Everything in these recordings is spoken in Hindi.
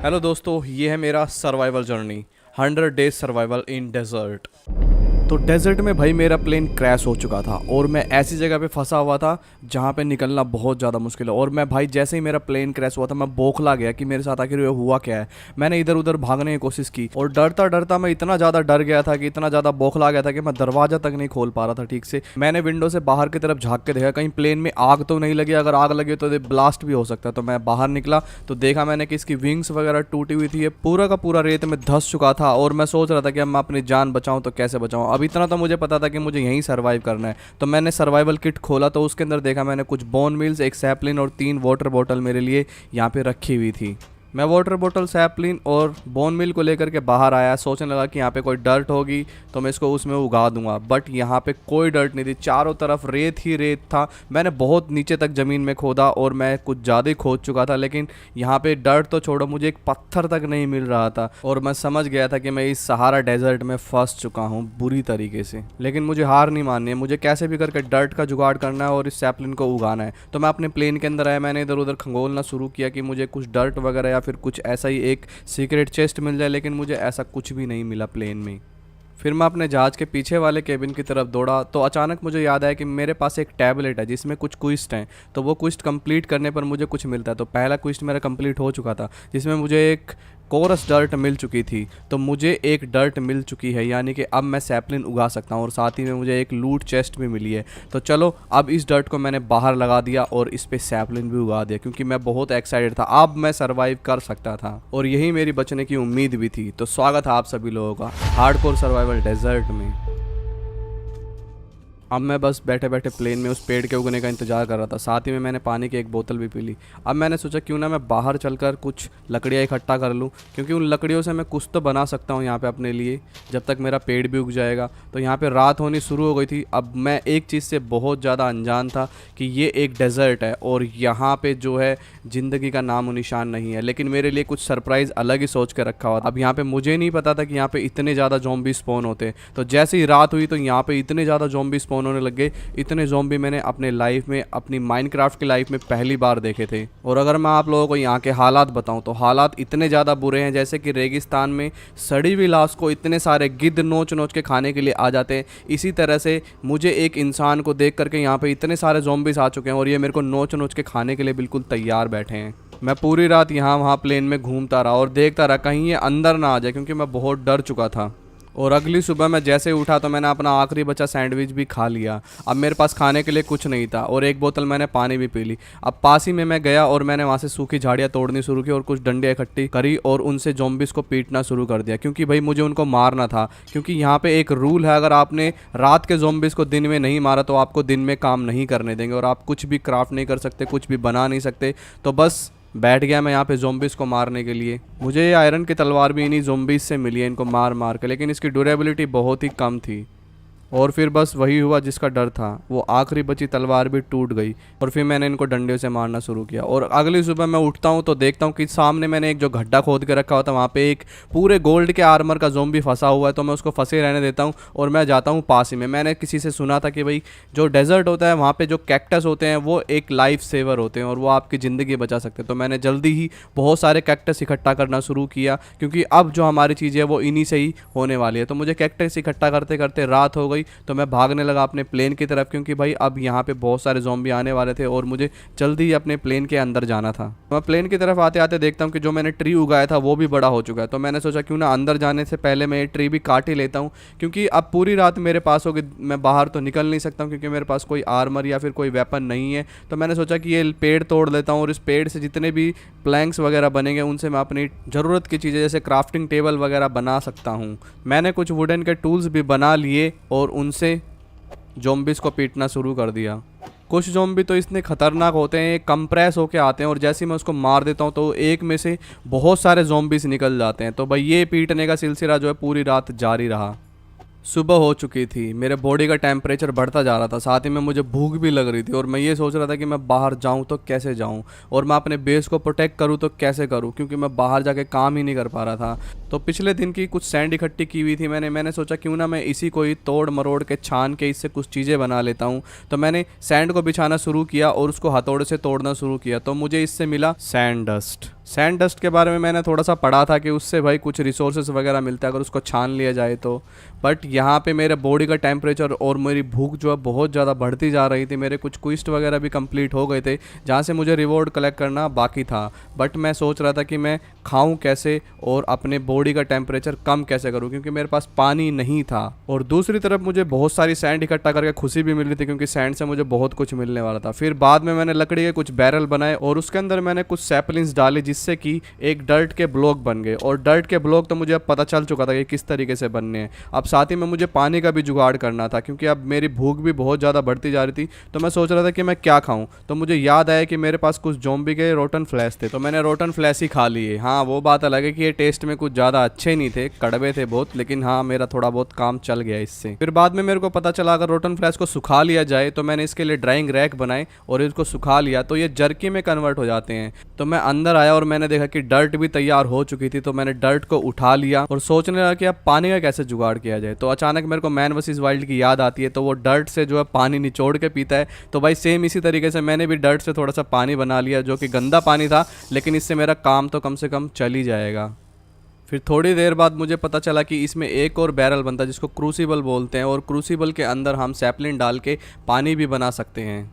हेलो दोस्तों, ये है मेरा survival journey 100 days survival in desert. तो डेजर्ट में भाई मेरा प्लेन क्रैश हो चुका था और मैं ऐसी जगह पे फंसा हुआ था जहाँ पे निकलना बहुत ज़्यादा मुश्किल है। और मैं भाई जैसे ही मेरा प्लेन क्रैश हुआ था मैं बौखला गया कि मेरे साथ आखिर ये हुआ क्या है। मैंने इधर उधर भागने की कोशिश की और डरता डरता मैं इतना ज़्यादा डर गया था कि इतना ज़्यादा बौखला गया था कि मैं दरवाज़ा तक नहीं खोल पा रहा था ठीक से। मैंने विंडो से बाहर की तरफ झाँक के देखा कहीं प्लेन में आग तो नहीं लगी, अगर आग लगी तो ब्लास्ट भी हो सकता है। तो मैं बाहर निकला तो देखा मैंने कि इसकी विंग्स वगैरह टूटी हुई थी, ये पूरा का पूरा रेत में धंस चुका था। और मैं सोच रहा था कि अब मैं अपनी जान बचाऊं तो कैसे बचाऊं। अब इतना तो मुझे पता था कि मुझे यहीं सर्वाइव करना है। तो मैंने सर्वाइवल किट खोला तो उसके अंदर देखा मैंने कुछ बोन मील्स, एक सैपलिन और 3 वाटर बॉटल मेरे लिए यहाँ पे रखी हुई थी। मैं वाटर बोतल, सैपलिन और बोन मिल को लेकर के बाहर आया, सोचने लगा कि यहाँ पे कोई डर्ट होगी तो मैं इसको उसमें उगा दूंगा। बट यहाँ पे कोई डर्ट नहीं थी, चारों तरफ रेत ही रेत था। मैंने बहुत नीचे तक ज़मीन में खोदा और मैं कुछ ज़्यादा ही खोद चुका था, लेकिन यहाँ पे डर्ट तो छोड़ो, मुझे एक पत्थर तक नहीं मिल रहा था। और मैं समझ गया था कि मैं इस सहारा डेजर्ट में फंस चुका हूँ बुरी तरीके से। लेकिन मुझे हार नहीं माननी है, मुझे कैसे भी करके डर्ट का जुगाड़ करना है और इस सैपलिन को उगाना है। तो मैं अपने प्लेन के अंदर आया, मैंने इधर उधर खंगोलना शुरू किया कि मुझे कुछ डर्ट वगैरह या फिर कुछ ऐसा ही एक सीक्रेट चेस्ट मिल जाए, लेकिन मुझे ऐसा कुछ भी नहीं मिला प्लेन में। फिर मैं अपने जहाज के पीछे वाले केबिन की तरफ दौड़ा तो अचानक मुझे याद आया कि मेरे पास एक टैबलेट है जिसमें कुछ क्विस्ट हैं। तो वो क्विस्ट कंप्लीट करने पर मुझे कुछ मिलता है। तो पहला क्विस्ट मेरा कंप्लीट हो चुका था जिसमें मुझे एक कोरस डर्ट मिल चुकी थी। तो मुझे एक डर्ट मिल चुकी है, यानी कि अब मैं सैपलिन उगा सकता हूँ और साथ ही में मुझे एक लूट चेस्ट भी मिली है। तो चलो अब इस डर्ट को मैंने बाहर लगा दिया और इस पे सैपलिन भी उगा दिया क्योंकि मैं बहुत एक्साइटेड था, अब मैं सर्वाइव कर सकता था और यही मेरी बचने की उम्मीद भी थी। तो स्वागत है आप सभी लोगों का हार्डकोर सर्वाइवल डेजर्ट में। अब मैं बस बैठे बैठे प्लेन में उस पेड़ के उगने का इंतज़ार कर रहा था, साथ ही में मैंने पानी की एक बोतल भी पी ली। अब मैंने सोचा क्यों ना मैं बाहर चलकर कुछ लकड़ियाँ इकट्ठा कर लूँ, क्योंकि उन लकड़ियों से मैं कुछ तो बना सकता हूँ यहाँ पे अपने लिए, जब तक मेरा पेड़ भी उग जाएगा। तो यहाँ पे रात होनी शुरू हो गई थी। अब मैं एक चीज़ से बहुत ज़्यादा अनजान था कि ये एक डेजर्ट है और यहाँ पर जो है ज़िंदगी का नामो निशान नहीं है। लेकिन मेरे लिए कुछ सरप्राइज़ अलग ही सोच के रखा हुआ था। अब यहाँ पर मुझे नहीं पता था कि यहाँ पर इतने ज़्यादा ज़ॉम्बी स्पॉन होते हैं। तो जैसे ही रात हुई तो यहाँ पर इतने ज़्यादा ज़ॉम्बी स्पॉन होने लग गए। इतने ज़ॉम्बी मैंने अपने लाइफ में, अपनी माइनक्राफ्ट की लाइफ में पहली बार देखे थे। और अगर मैं आप लोगों को यहाँ के हालात बताऊँ तो हालात इतने ज़्यादा बुरे हैं जैसे कि रेगिस्तान में सड़ी हुई लाश को इतने सारे गिद्ध नोच नोच के खाने के लिए आ जाते हैं। इसी तरह से मुझे एक इंसान को देख करके यहाँ पे इतने सारे ज़ॉम्बीज़ आ चुके हैं और ये मेरे को नोच नोच के खाने के लिए बिल्कुल तैयार बैठे हैं। मैं पूरी रात यहाँ वहाँ प्लेन में घूमता रहा और देखता रहा कहीं ये अंदर ना आ जाए, क्योंकि मैं बहुत डर चुका था। और अगली सुबह मैं जैसे ही उठा तो मैंने अपना आखिरी बचा सैंडविच भी खा लिया। अब मेरे पास खाने के लिए कुछ नहीं था और एक बोतल मैंने पानी भी पी ली। अब पास ही में मैं गया और मैंने वहाँ से सूखी झाड़ियाँ तोड़नी शुरू की और कुछ डंडे इकट्ठी करी और उनसे ज़ॉम्बीज़ को पीटना शुरू कर दिया, क्योंकि भाई मुझे उनको मारना था। क्योंकि यहाँ पे एक रूल है, अगर आपने रात के ज़ॉम्बीज़ को दिन में नहीं मारा तो आपको दिन में काम नहीं करने देंगे और आप कुछ भी क्राफ्ट नहीं कर सकते, कुछ भी बना नहीं सकते। तो बस बैठ गया मैं यहाँ पे ज़ॉम्बीज़ को मारने के लिए। मुझे ये आयरन की तलवार भी इन्हीं ज़ॉम्बीज़ से मिली है, इनको मार मार के, लेकिन इसकी ड्यूरेबिलिटी बहुत ही कम थी। और फिर बस वही हुआ जिसका डर था, वो आखिरी बची तलवार भी टूट गई और फिर मैंने इनको डंडे से मारना शुरू किया। और अगली सुबह मैं उठता हूँ तो देखता हूँ कि सामने मैंने एक जो गड्ढा खोद के रखा हुआ था वहाँ पे एक पूरे गोल्ड के आर्मर का ज़ॉम्बी फंसा हुआ है। तो मैं उसको फंसे रहने देता हूँ और मैं जाता हूँ पास ही में। मैंने किसी से सुना था कि भाई जो डेजर्ट होता है वहाँ पर जो कैक्टस होते हैं वो एक लाइफ सेवर होते हैं और वो आपकी ज़िंदगी बचा सकते हैं। तो मैंने जल्दी ही बहुत सारे कैक्टस इकट्ठा करना शुरू किया, क्योंकि अब जो हमारी चीज़ें है वो इन्हीं से ही होने वाली है। तो मुझे कैक्टस इकट्ठा करते करते रात हो गई तो मैं भागने लगा अपने प्लेन की तरफ, क्योंकि भाई अब यहाँ पे बहुत सारे ज़ॉम्बी आने वाले थे और मुझे जल्दी ही अपने प्लेन के अंदर जाना था। मैं प्लेन की तरफ आते आते देखता हूँ कि जो मैंने ट्री उगाया था वो भी बड़ा हो चुका है। तो मैंने सोचा क्यों ना अंदर जाने से पहले मैं ये ट्री भी काट ही लेता हूँ, क्योंकि अब पूरी रात मेरे पास होगी, मैं बाहर तो निकल नहीं सकता हूँ क्योंकि मेरे पास कोई आर्मर या फिर कोई वेपन नहीं है। तो मैंने सोचा कि ये पेड़ तोड़ लेता हूँ और इस पेड़ से जितने भी प्लैंक्स वगैरह बनेंगे उनसे मैं अपनी ज़रूरत की चीज़ें जैसे क्राफ्टिंग टेबल वगैरह बना सकता हूँ। मैंने कुछ वुडन के टूल्स भी बना लिए और उनसे ज़ॉम्बीज़ को पीटना शुरू कर दिया। कुछ ज़ॉम्बी तो इतने खतरनाक होते हैं, कंप्रेस होके आते हैं और जैसे ही मैं उसको मार देता हूँ तो एक में से बहुत सारे ज़ॉम्बीज़ निकल जाते हैं। तो भाई ये पीटने का सिलसिला जो है पूरी रात जारी रहा। सुबह हो चुकी थी, मेरे बॉडी का टेम्परेचर बढ़ता जा रहा था, साथ ही में मुझे भूख भी लग रही थी और मैं ये सोच रहा था कि मैं बाहर जाऊं तो कैसे जाऊं और मैं अपने बेस को प्रोटेक्ट करूं तो कैसे करूं, क्योंकि मैं बाहर जाके काम ही नहीं कर पा रहा था। तो पिछले दिन की कुछ सैंड इकट्ठी की हुई थी मैंने सोचा क्यों ना मैं इसी को ही तोड़ मरोड़ के छान के इससे कुछ चीज़ें बना लेता हूँ। तो मैंने सैंड को बिछाना शुरू किया और उसको हथौड़े से तोड़ना शुरू किया, तो मुझे इससे मिला सैंड डस्ट। सैंड डस्ट के बारे में मैंने थोड़ा सा पढ़ा था कि उससे भाई कुछ रिसोर्सेज वगैरह मिलता है अगर उसको छान लिया जाए तो। बट यहाँ पे मेरे बॉडी का टेम्परेचर और मेरी भूख जो है बहुत ज़्यादा बढ़ती जा रही थी। मेरे कुछ क्विस्ट वगैरह भी कंप्लीट हो गए थे जहाँ से मुझे रिवॉर्ड कलेक्ट करना बाकी था। बट मैं सोच रहा था कि मैं खाऊं कैसे और अपने बॉडी का टेम्परेचर कम कैसे करूं, क्योंकि मेरे पास पानी नहीं था। और दूसरी तरफ मुझे बहुत सारी सैंड इकट्ठा करके खुशी भी मिल रही थी, क्योंकि सैंड से मुझे बहुत कुछ मिलने वाला था। फिर बाद में मैंने लकड़ी के कुछ बैरल बनाए और उसके अंदर मैंने कुछ सैपलिंग्स डाले, जिससे कि एक डर्ट के ब्लॉक बन गए। और डर्ट के ब्लॉक तो मुझे अब पता चल चुका था कि किस तरीके से बनने हैं। अब साथ ही में मुझे पानी का भी जुगाड़ करना था, क्योंकि अब मेरी भूख भी बहुत ज़्यादा बढ़ती जा रही थी। तो मैं सोच रहा था कि मैं क्या खाऊं, तो मुझे याद आया कि मेरे पास कुछ ज़ॉम्बी के रोटन फ्लैश थे, तो मैंने रोटन फ्लैश ही खा लिए। हाँ, वो बात अलग है कि ये टेस्ट में कुछ ज़्यादा अच्छे नहीं थे, कड़वे थे बहुत, लेकिन हाँ मेरा थोड़ा बहुत काम चल गया इससे। फिर बाद में मेरे को पता चला अगर रोटन फ्लैश को सुखा लिया जाए, तो मैंने इसके लिए ड्राइंग रैक बनाए और इसको सुखा लिया तो ये जर्की में कन्वर्ट हो जाते हैं। तो मैं अंदर आया और मैंने देखा कि डर्ट भी तैयार हो चुकी थी, तो मैंने डर्ट को उठा लिया और सोचने लगा कि अब पानी का कैसे जुगाड़ किया जाए। तो अचानक मेरे को मैन वर्सेस वाइल्ड की याद आती है, तो वो डर्ट से जो है पानी निचोड़ के पीता है। तो भाई सेम इसी तरीके से मैंने भी डर्ट से थोड़ा सा पानी बना लिया, जो कि गंदा पानी था, लेकिन इससे मेरा काम तो कम से कम चल ही जाएगा। फिर थोड़ी देर बाद मुझे पता चला कि इसमें एक और बैरल बनता है जिसको क्रूसिबल बोलते हैं, और क्रूसिबल के अंदर हम सैपलिन डाल के पानी भी बना सकते हैं।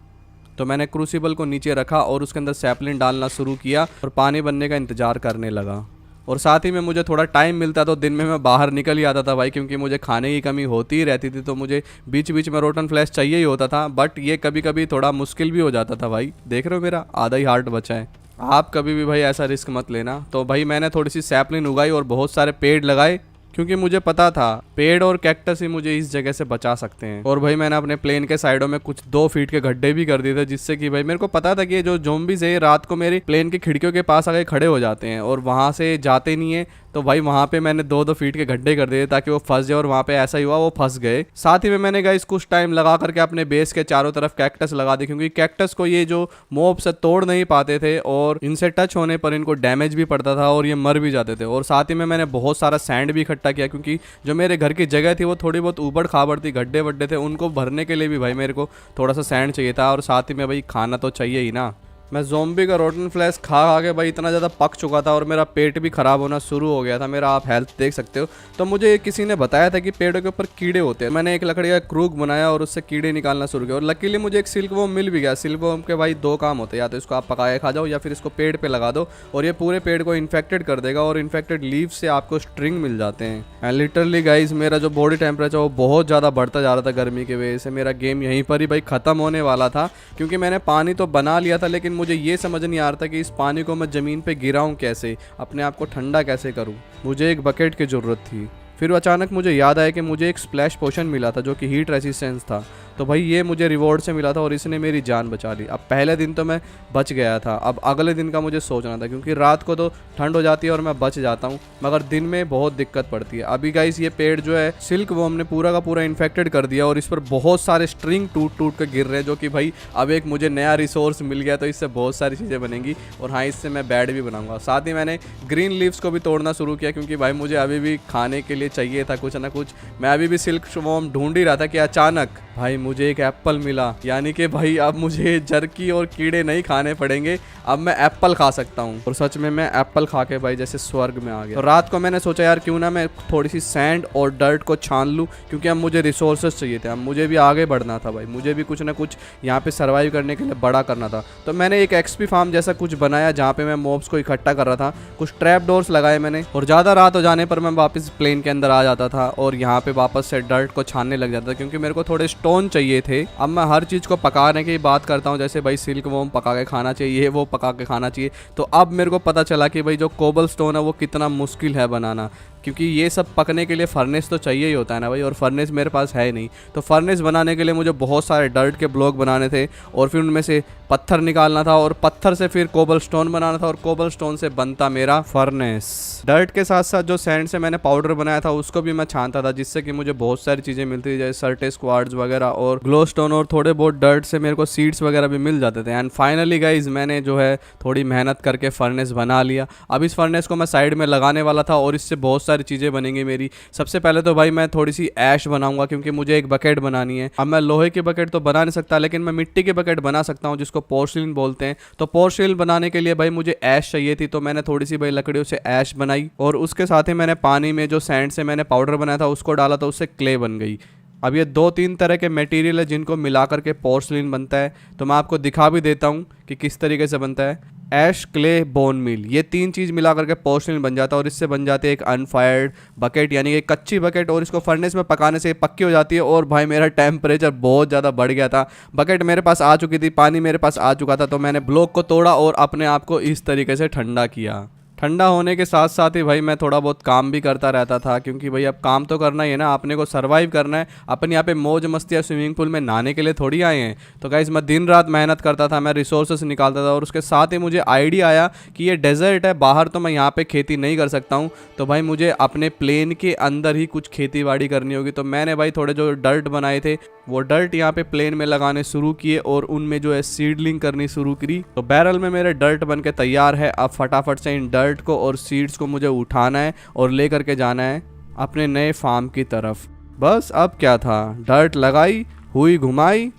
तो मैंने क्रूसिबल को नीचे रखा और उसके अंदर सैपलिन डालना शुरू किया और पानी बनने का इंतज़ार करने लगा। और साथ ही में मुझे थोड़ा टाइम मिलता तो दिन में मैं बाहर निकल ही आता था भाई, क्योंकि मुझे खाने की कमी होती ही रहती थी। तो मुझे बीच बीच में रोटन फ्लैश चाहिए ही होता था, बट ये कभी कभी थोड़ा मुश्किल भी हो जाता था भाई। देख रहे हो मेरा आधा ही हार्ट बचा है। आप कभी भी भाई ऐसा रिस्क मत लेना। तो भाई मैंने थोड़ी सी सैपलिन उगाई और बहुत सारे पेड़ लगाए, क्योंकि मुझे पता था पेड़ और कैक्टस ही मुझे इस जगह से बचा सकते हैं। और भाई मैंने अपने प्लेन के साइडों में कुछ 2 फीट के गड्ढे भी कर दिए थे, जिससे कि भाई मेरे को पता था कि ये जो ज़ॉम्बीज़ है रात को मेरे प्लेन की खिड़कियों के पास आके खड़े हो जाते हैं और वहाँ से जाते नहीं है। तो भाई वहाँ पे मैंने 2-2 फीट के गड्ढे कर दिए ताकि वो फंस जाए, और वहाँ पे ऐसा ही हुआ, वो फंस गए। साथ ही में मैंने गाइस कुछ टाइम लगा करके अपने बेस के चारों तरफ कैक्टस लगा दी, क्योंकि कैक्टस को ये जो मॉब से तोड़ नहीं पाते थे और इनसे टच होने पर इनको डैमेज भी पड़ता था और ये मर भी जाते थे। और साथ ही में मैंने बहुत सारा सैंड भी इकट्ठा किया, क्योंकि जो मेरे घर की जगह थी वो थोड़ी बहुत ऊबड़ खाबड़ थी, गड्ढे वड्ढे थे, उनको भरने के लिए भी भाई मेरे को थोड़ा सा सैंड चाहिए था। और साथ ही में भाई खाना तो चाहिए ही ना। मैं ज़ॉम्बी का रोटन फ्लैश खा खा के भाई इतना ज़्यादा पक चुका था और मेरा पेट भी ख़राब होना शुरू हो गया था। मेरा आप हेल्थ देख सकते हो। तो मुझे किसी ने बताया था कि पेड़ों के ऊपर कीड़े होते हैं। मैंने एक लकड़ी का क्रूक बनाया और उससे कीड़े निकालना शुरू किया, और लकीली मुझे एक सिल्क वॉर्म मिल भी गया। सिल्क वॉर्म के भाई 2 काम होते हैं, या तो इसको आप पका के खा जाओ या फिर इसको पेड़ पर लगा दो, और ये पूरे पेड़ को इन्फेक्टेड कर देगा, और इन्फेक्टेड लीव से आपको स्ट्रिंग मिल जाते हैं। एंड लिटरली गाइज मेरा जो बॉडी टेम्परेचर वो बहुत ज़्यादा बढ़ता जा रहा था गर्मी की वजह से। मेरा गेम यहीं पर ही भाई ख़त्म होने वाला था, क्योंकि मैंने पानी तो बना लिया था, लेकिन मुझे ये समझ नहीं आ रहा था कि इस पानी को मैं ज़मीन पे गिराऊं कैसे, अपने आप को ठंडा कैसे करूं। मुझे एक बकेट की ज़रूरत थी। फिर अचानक मुझे याद आया कि मुझे एक स्प्लैश पोशन मिला था जो कि हीट रेजिस्टेंस था। तो भाई ये मुझे रिवॉर्ड से मिला था और इसने मेरी जान बचा ली। अब पहले दिन तो मैं बच गया था, अब अगले दिन का मुझे सोचना था, क्योंकि रात को तो ठंड हो जाती है और मैं बच जाता हूँ, मगर दिन में बहुत दिक्कत पड़ती है। अभी गाइस ये पेड़ जो है सिल्क वॉर्म ने पूरा का पूरा इन्फेक्टेड कर दिया और इस पर बहुत सारे स्ट्रिंग टूट टूट कर गिर रहे हैं, जो कि भाई अब एक मुझे नया रिसोर्स मिल गया, तो इससे बहुत सारी चीज़ें बनेंगी। और हाँ, इससे मैं बैड भी बनाऊंगा। साथ ही मैंने ग्रीन लीव्स को भी तोड़ना शुरू किया, क्योंकि भाई मुझे अभी भी खाने के लिए चाहिए था कुछ ना कुछ। मैं अभी भी सिल्क वॉर्म ढूंढ ही रहा था कि अचानक भाई मुझे एक एप्पल मिला, यानी कि भाई अब मुझे जर्की और कीड़े नहीं खाने पड़ेंगे, अब मैं एप्पल खा सकता हूँ। और सच में मैं एप्पल खा के भाई जैसे स्वर्ग में आ गया। तो रात को मैंने सोचा यार क्यों ना मैं थोड़ी सी सैंड और डर्ट को छान लूँ, क्योंकि अब मुझे रिसोर्सेज चाहिए थे, अब मुझे भी आगे बढ़ना था भाई, मुझे भी कुछ ना कुछ यहाँ पे सर्वाइव करने के लिए बड़ा करना था। तो मैंने एक एक्सपी फार्म जैसा कुछ बनाया जहाँ पे मैं मॉब्स को इकट्ठा कर रहा था। कुछ ट्रैप डोर्स लगाए मैंने, और ज़्यादा रात हो जाने पर मैं वापस प्लेन के अंदर आ जाता था और यहाँ पे वापस से डर्ट को छानने लग जाता था, क्योंकि मेरे को थोड़े स्टोन चाहिए थे। अब मैं हर चीज़ को पकाने की बात करता हूँ, जैसे भाई सिल्क वॉर्म पका के खाना चाहिए, वो पका के खाना चाहिए। तो अब मेरे को पता चला कि भाई जो कोबल स्टोन है वो कितना मुश्किल है बनाना, क्योंकि ये सब पकने के लिए फर्नेस तो चाहिए ही होता है ना भाई, और फर्नेस मेरे पास है ही नहीं। तो फर्नेस बनाने के लिए मुझे बहुत सारे डर्ट के ब्लॉक बनाने थे, और फिर उनमें से पत्थर निकालना था, और पत्थर से फिर कोबल स्टोन बनाना था, और कोबल स्टोन से बनता मेरा फर्नेस। डर्ट के साथ साथ जो सैंड से मैंने पाउडर बनाया था उसको भी मैं छानता था, जिससे कि मुझे बहुत सारी चीज़ें मिलती थी, जैसे सर्टेस क्वार्ट्ज वगैरह और ग्लो स्टोन, और थोड़े बहुत डर्ट से मेरे को सीड्स वगैरह भी मिल जाते थे। एंड फाइनली गाइज मैंने जो है थोड़ी मेहनत करके फर्नेस बना लिया। अब इस फर्नेस को मैं साइड में लगाने वाला था और इससे बहुत सारी चीज़ें बनेंगी मेरी। सबसे पहले तो भाई मैं थोड़ी सी ऐश बनाऊंगा, क्योंकि मुझे एक बकेट बनानी है। अब मैं लोहे की बकेट तो बना नहीं सकता, लेकिन मैं मिट्टी की बकेट बना सकता हूँ, जिसको पोर्सिलिन बोलते हैं। तो पोर्सिलिन बनाने के लिए भाई मुझे ऐश चाहिए थी, तो मैंने थोड़ी सी भाई लकड़ियों से ऐश बनाई, और उसके साथ ही मैंने पानी में जो सैंड से मैंने पाउडर बनाया था उसको डाला, तो उससे क्ले बन गई। अब ये 2-3 तरह के मटेरियल है जिनको मिला करके पोर्सलिन बनता है। तो मैं आपको दिखा भी देता हूँ कि किस तरीके से बनता है। ऐश, क्ले, बोन मील, ये 3 चीज़ मिला करके पोर्सलिन बन जाता है, और इससे बन जाती है एक अनफायर्ड बकेट, यानी कि कच्ची बकेट। और इसको फर्नेस में पकाने से पक्की हो जाती है। और भाई मेरा टेम्परेचर बहुत ज़्यादा बढ़ गया था, बकेट मेरे पास आ चुकी थी, पानी मेरे पास आ चुका था, तो मैंने ब्लॉक को तोड़ा और अपने आप को इस तरीके से ठंडा किया। ठंडा होने के साथ साथ ही भाई मैं थोड़ा बहुत काम भी करता रहता था, क्योंकि भाई अब काम तो करना ही है ना, आपने को सरवाइव करना है। अपन यहाँ पे मौज मस्ती या स्विमिंग पूल में नहाने के लिए थोड़ी आए हैं। तो गाइस मैं दिन रात मेहनत करता था, मैं रिसोर्सेस निकालता था, और उसके साथ ही मुझे आइडिया आया कि ये डेजर्ट है, बाहर तो मैं यहाँ पे खेती नहीं कर सकता हूँ, तो भाई मुझे अपने प्लेन के अंदर ही कुछ खेती बाड़ी करनी होगी। तो मैंने भाई थोड़े जो डर्ट बनाए थे वो डर्ट यहाँ पे प्लेन में लगाने शुरू किए, और उनमें जो है सीडलिंग करनी शुरू करी। तो बैरल में मेरे डर्ट बन के तैयार है। अब फटाफट से इन डर्ट को और सीड्स को मुझे उठाना है और ले करके जाना है अपने नए फार्म की तरफ। बस अब क्या था, डर्ट लगाई, हुई घुमाई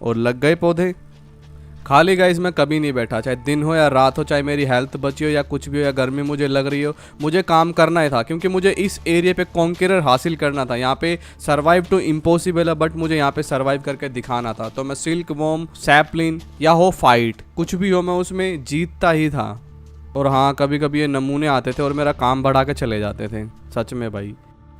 और लग गए पौधे। खाली गाइस मैं कभी नहीं बैठा, चाहे दिन हो या रात हो, चाहे मेरी हेल्थ बची हो या कुछ भी हो, या गर्मी मुझे लग रही हो, मुझे काम करना ही था, क्योंकि मुझे इस एरिया पे कॉन्करर हासिल करना था। यहाँ पे सर्वाइव टू इम्पॉसिबल है, बट मुझे यहाँ पे सर्वाइव करके दिखाना था। तो मैं सिल्क वॉर्म, सैपलिन या हो फाइट, कुछ भी हो मैं उसमें जीतता ही था। और हाँ, कभी कभी ये नमूने आते थे और मेरा काम बढ़ा के चले जाते थे, सच में भाई।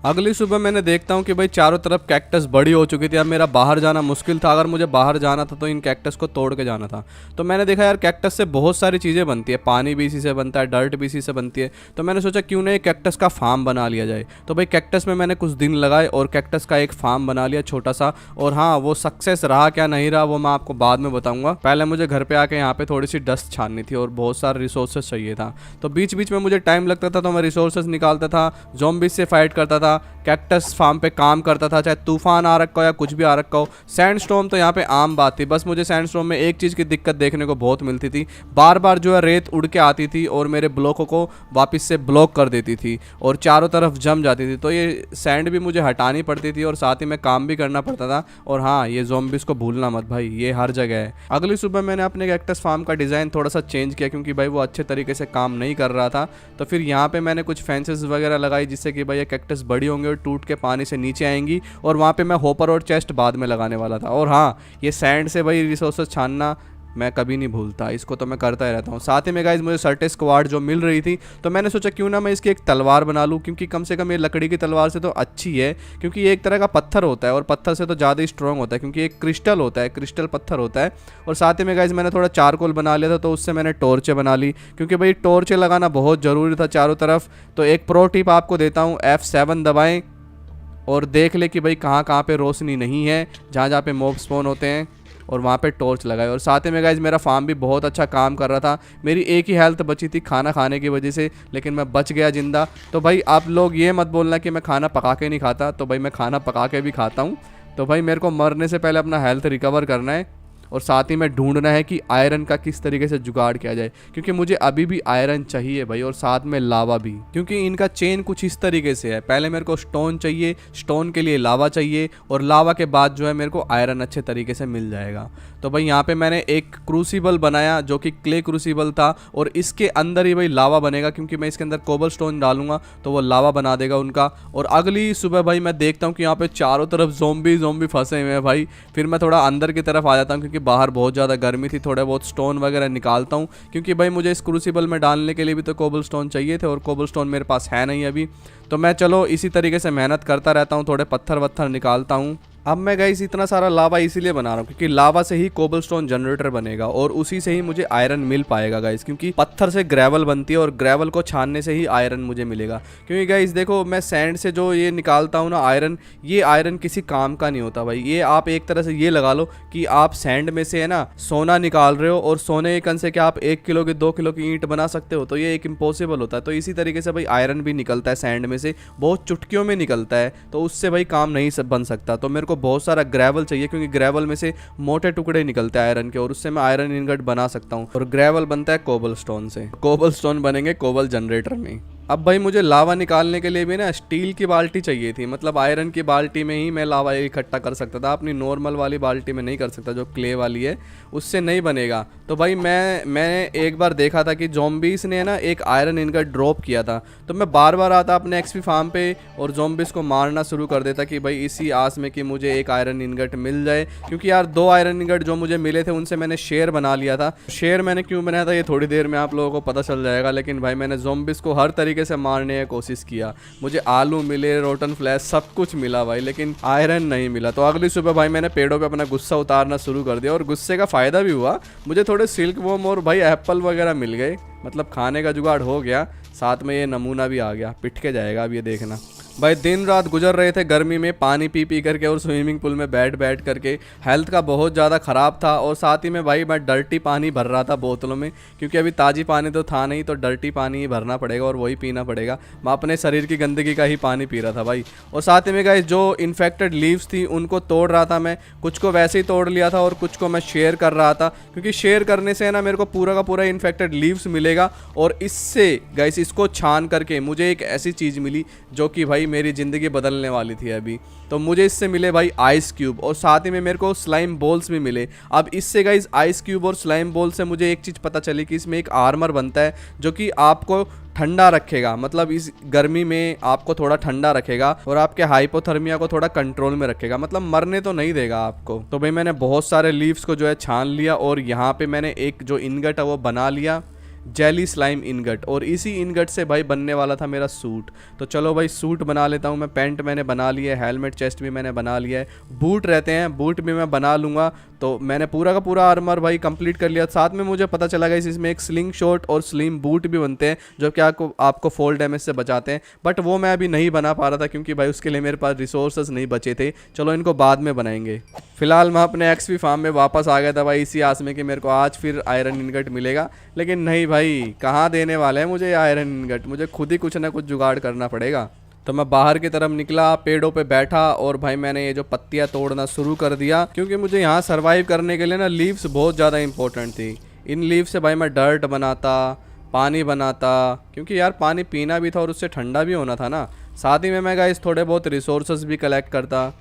अगली सुबह मैंने देखता हूँ कि भाई चारों तरफ कैक्टस बड़ी हो चुकी थी। अब मेरा बाहर जाना मुश्किल था, अगर मुझे बाहर जाना था तो इन कैक्टस को तोड़ के जाना था। तो मैंने देखा यार कैक्टस से बहुत सारी चीज़ें बनती है, पानी भी इसी से बनता है, डर्ट भी इसी से बनती है। तो मैंने सोचा क्यों ना एक कैक्टस का फार्म बना लिया जाए। तो भाई कैक्टस में मैंने कुछ दिन लगाए और कैक्टस का एक फार्म बना लिया छोटा सा। और हाँ, वो सक्सेस रहा क्या नहीं रहा वो मैं आपको बाद में बताऊँगा। पहले मुझे घर पर आके यहाँ पर थोड़ी सी डस्ट छाननी थी और बहुत सारे रिसोर्सेज चाहिए था। तो बीच बीच में मुझे टाइम लगता था, तो मैं रिसोर्सेज निकालता था, ज़ॉम्बीज से फाइट करता था, कैक्टस फार्म पे काम करता था, चाहे तूफान आ रखा हो या कुछ भी आ रखा हो। सैंडस्टॉर्म तो यहाँ पे आम बात थी। बस मुझे सैंडस्टॉर्म में एक चीज़ की दिक्कत देखने को बहुत मिलती थी, बार बार जो है रेत उड़ के आती थी और मेरे ब्लॉकों को वापस से ब्लॉक कर देती थी और चारों तरफ जम जाती थी। तो ये सैंड भी मुझे हटानी पड़ती थी और साथ ही में काम भी करना पड़ता था। और हाँ, ये ज़ॉम्बीज को भूलना मत भाई, ये हर जगह है। अगली सुबह मैंने अपने कैक्टस फार्म का डिज़ाइन थोड़ा सा चेंज किया, क्योंकि भाई वो अच्छे तरीके से काम नहीं कर रहा था। तो फिर यहाँ पे मैंने कुछ फेंसेस वगैरह लगाई, जिससे कि भाई ये कैक्टस बड़ी होंगे और टूट के पानी से नीचे आएंगी। और वहाँ पे मैं होपर और चेस्ट बाद में लगाने वाला था। और हाँ, ये सैंड से भाई रिसोर्सेज छानना मैं कभी नहीं भूलता, इसको तो मैं करता ही रहता हूँ। साथ ही में गाइस मुझे सर्टे स्क्वाड जो मिल रही थी, तो मैंने सोचा क्यों ना मैं इसकी एक तलवार बना लूँ, क्योंकि कम से कम ये लकड़ी की तलवार से तो अच्छी है, क्योंकि ये एक तरह का पत्थर होता है और पत्थर से तो ज़्यादा ही स्ट्रॉन्ग होता है, क्योंकि एक क्रिस्टल होता है, क्रिस्टल पत्थर होता है। और साथ ही में गाइस मैंने थोड़ा चारकोल बना लिया था, तो उससे मैंने टॉर्चें बना ली, क्योंकि भाई टॉर्चें लगाना बहुत ज़रूरी था चारों तरफ। तो एक प्रो टिप आपको देता हूँ, F7 दबाएँ और देख ले कि भाई कहाँ कहाँ पे रोशनी नहीं है, जहाँ जहाँ पे मॉब स्पॉन होते हैं, और वहाँ पे टॉर्च लगाए। और साथ ही में गाइस मेरा फार्म भी बहुत अच्छा काम कर रहा था। मेरी एक ही हेल्थ बची थी खाना खाने की वजह से, लेकिन मैं बच गया जिंदा। तो भाई आप लोग ये मत बोलना कि मैं खाना पका के नहीं खाता, तो भाई मैं खाना पका के भी खाता हूँ। तो भाई मेरे को मरने से पहले अपना हेल्थ रिकवर करना है, और साथ ही में ढूंढना है कि आयरन का किस तरीके से जुगाड़ किया जाए, क्योंकि मुझे अभी भी आयरन चाहिए भाई, और साथ में लावा भी, क्योंकि इनका चेन कुछ इस तरीके से है। पहले मेरे को स्टोन चाहिए, स्टोन के लिए लावा चाहिए, और लावा के बाद जो है मेरे को आयरन अच्छे तरीके से मिल जाएगा। तो भाई यहाँ पे मैंने एक क्रूसिबल बनाया जो कि क्ले क्रूसिबल था, और इसके अंदर ही भाई लावा बनेगा, क्योंकि मैं इसके अंदर कोबल स्टोन डालूंगा तो वो लावा बना देगा उनका। और अगली सुबह भाई मैं देखता हूँ कि यहाँ पे चारों तरफ ज़ॉम्बी फंसे हुए हैं भाई। फिर मैं थोड़ा अंदर की तरफ आ जाता हूँ, क्योंकि बाहर बहुत ज़्यादा गर्मी थी। थोड़े बहुत स्टोन वगैरह निकालता हूँ, क्योंकि भाई मुझे इस क्रूसिबल में डालने के लिए भी तो कोबल स्टोन चाहिए थे, और कोबल स्टोन मेरे पास है नहीं अभी। तो मैं चलो इसी तरीके से मेहनत करता रहता हूँ, थोड़े पत्थर वत्थर निकालता हूँ। अब मैं गाइस इतना सारा लावा इसीलिए बना रहा हूँ क्योंकि लावा से ही कोबलस्टोन जनरेटर बनेगा और उसी से ही मुझे आयरन मिल पाएगा गाइस, क्योंकि पत्थर से ग्रेवल बनती है और ग्रेवल को छानने से ही आयरन मुझे मिलेगा। क्योंकि गाइस देखो, मैं सैंड से जो ये निकालता हूँ ना आयरन, ये आयरन किसी काम का नहीं होता भाई। ये आप एक तरह से ये लगा लो कि आप सैंड में से है ना सोना निकाल रहे हो, और सोने के कण से क्या आप 1 किलो की 2 किलो की ईंट बना सकते हो? तो ये एक इम्पॉसिबल होता है। तो इसी तरीके से भाई आयरन भी निकलता है सैंड में से, बहुत चुटकियों में निकलता है, तो उससे भाई काम नहीं बन सकता। तो मेरे को बहुत सारा ग्रेवल चाहिए, क्योंकि ग्रेवल में से मोटे टुकड़े निकलते हैं आयरन के, और उससे मैं आयरन इनगट बना सकता हूँ। और ग्रेवल बनता है कोबल स्टोन से, कोबल स्टोन बनेंगे कोबल जनरेटर में। अब भाई मुझे लावा निकालने के लिए भी ना स्टील की बाल्टी चाहिए थी, मतलब आयरन की बाल्टी में ही मैं लावा इकट्ठा कर सकता था, अपनी नॉर्मल वाली बाल्टी में नहीं कर सकता, जो क्ले वाली है उससे नहीं बनेगा। तो भाई मैंने एक बार देखा था कि ज़ॉम्बीज़ ने ना एक आयरन इनगट ड्रॉप किया था, तो मैं बार बार आता अपने एक्सपी फार्म पे और ज़ॉम्बीज़ को मारना शुरू कर देता कि भाई इसी आस में कि मुझे एक आयरन इनगट मिल जाए। क्योंकि यार 2 आयरन इनगट जो मुझे मिले थे उनसे मैंने शेयर बना लिया था। शेयर मैंने क्यों बनाया था ये थोड़ी देर में आप लोगों को पता चल जाएगा, लेकिन भाई मैंने ज़ॉम्बीज़ को हर तरीके से मारने की कोशिश किया। मुझे आलू मिले, रोटन फ्लैश सब कुछ मिला भाई, लेकिन आयरन नहीं मिला। तो अगली सुबह भाई मैंने पेड़ों पे अपना गुस्सा उतारना शुरू कर दिया और गुस्से का फ़ायदा भी हुआ। मुझे थोड़े सिल्क वॉर्म और भाई एप्पल वगैरह मिल गए, मतलब खाने का जुगाड़ हो गया। साथ में ये नमूना भी आ गया, पिट के जाएगा अब ये देखना। भाई दिन रात गुजर रहे थे गर्मी में, पानी पी पी करके और स्विमिंग पूल में बैठ बैठ करके। हेल्थ का बहुत ज़्यादा ख़राब था और साथ ही में भाई मैं डर्टी पानी भर रहा था बोतलों में, क्योंकि अभी ताज़ी पानी तो था नहीं, तो डर्टी पानी ही भरना पड़ेगा और वही पीना पड़ेगा। मैं अपने शरीर की गंदगी का ही पानी पी रहा था भाई। और साथ ही में गाइस जो इन्फेक्टेड लीव्स थी उनको तोड़ रहा था मैं, कुछ को वैसे ही तोड़ लिया था और कुछ को मैं शेयर कर रहा था, क्योंकि शेयर करने से ना मेरे को पूरा का पूरा इन्फेक्टेड लीव्स मिलेगा। और इससे गाइस इसको छान करके मुझे एक ऐसी चीज़ मिली जो कि भाई मेरी ज़िंदगी बदलने वाली थी अभी। तो मुझे इससे मिले भाई आइस क्यूब और साथ ही में मेरे को स्लाइम बॉल्स भी मिले। अब इससे गाइस आइस क्यूब और स्लाइम बॉल से मुझे एक चीज़ पता चली कि इसमें एक आर्मर बनता है जो कि आपको ठंडा रखेगा, मतलब इस गर्मी में आपको थोड़ा ठंडा रखेगा और आपके हाइपोथर्मिया को थोड़ा कंट्रोल में रखेगा, मतलब मरने तो नहीं देगा आपको। तो भाई मैंने बहुत सारे लीव्स को जो है छान लिया और यहाँ पे मैंने एक जो इनगट है वो बना लिया, जेली स्लाइम इनगट। और इसी इनगट से भाई बनने वाला था मेरा सूट। तो चलो भाई सूट बना लेता हूँ मैं। पैंट मैंने बना लिया है, हेलमेट चेस्ट भी मैंने बना लिया है, बूट रहते हैं बूट भी मैं बना लूँगा। तो मैंने पूरा का पूरा आर्मर भाई कंप्लीट कर लिया। साथ में मुझे पता चला गया इसमें एक स्लिंग शॉट और स्लिम बूट भी बनते हैं जो कि आपको फॉल डैमेज से बचाते हैं, बट वो मैं अभी नहीं बना पा रहा था क्योंकि भाई उसके लिए मेरे पास रिसोर्सेज नहीं बचे थे। चलो इनको बाद में बनाएंगे। फिलहाल मैं अपने एक्सपी फार्म में वापस आ गया था भाई इसी आस में कि मेरे को आज फिर आयरन इनगट मिलेगा, लेकिन नहीं भाई कहाँ देने वाले हैं मुझे आयरन इनगट, मुझे खुद ही कुछ ना कुछ जुगाड़ करना पड़ेगा। तो मैं बाहर की तरफ निकला, पेड़ों पे बैठा और भाई मैंने ये जो पत्तियां तोड़ना शुरू कर दिया, क्योंकि मुझे यहाँ सरवाइव करने के लिए ना लीव्स बहुत ज़्यादा इंपॉर्टेंट थी। इन लीव से भाई मैं डर्ट बनाता, पानी बनाता, क्योंकि यार पानी पीना भी था और उससे ठंडा भी होना था ना। साथ ही में मैं गाइस थोड़े बहुत रिसोर्सेज भी कलेक्ट करता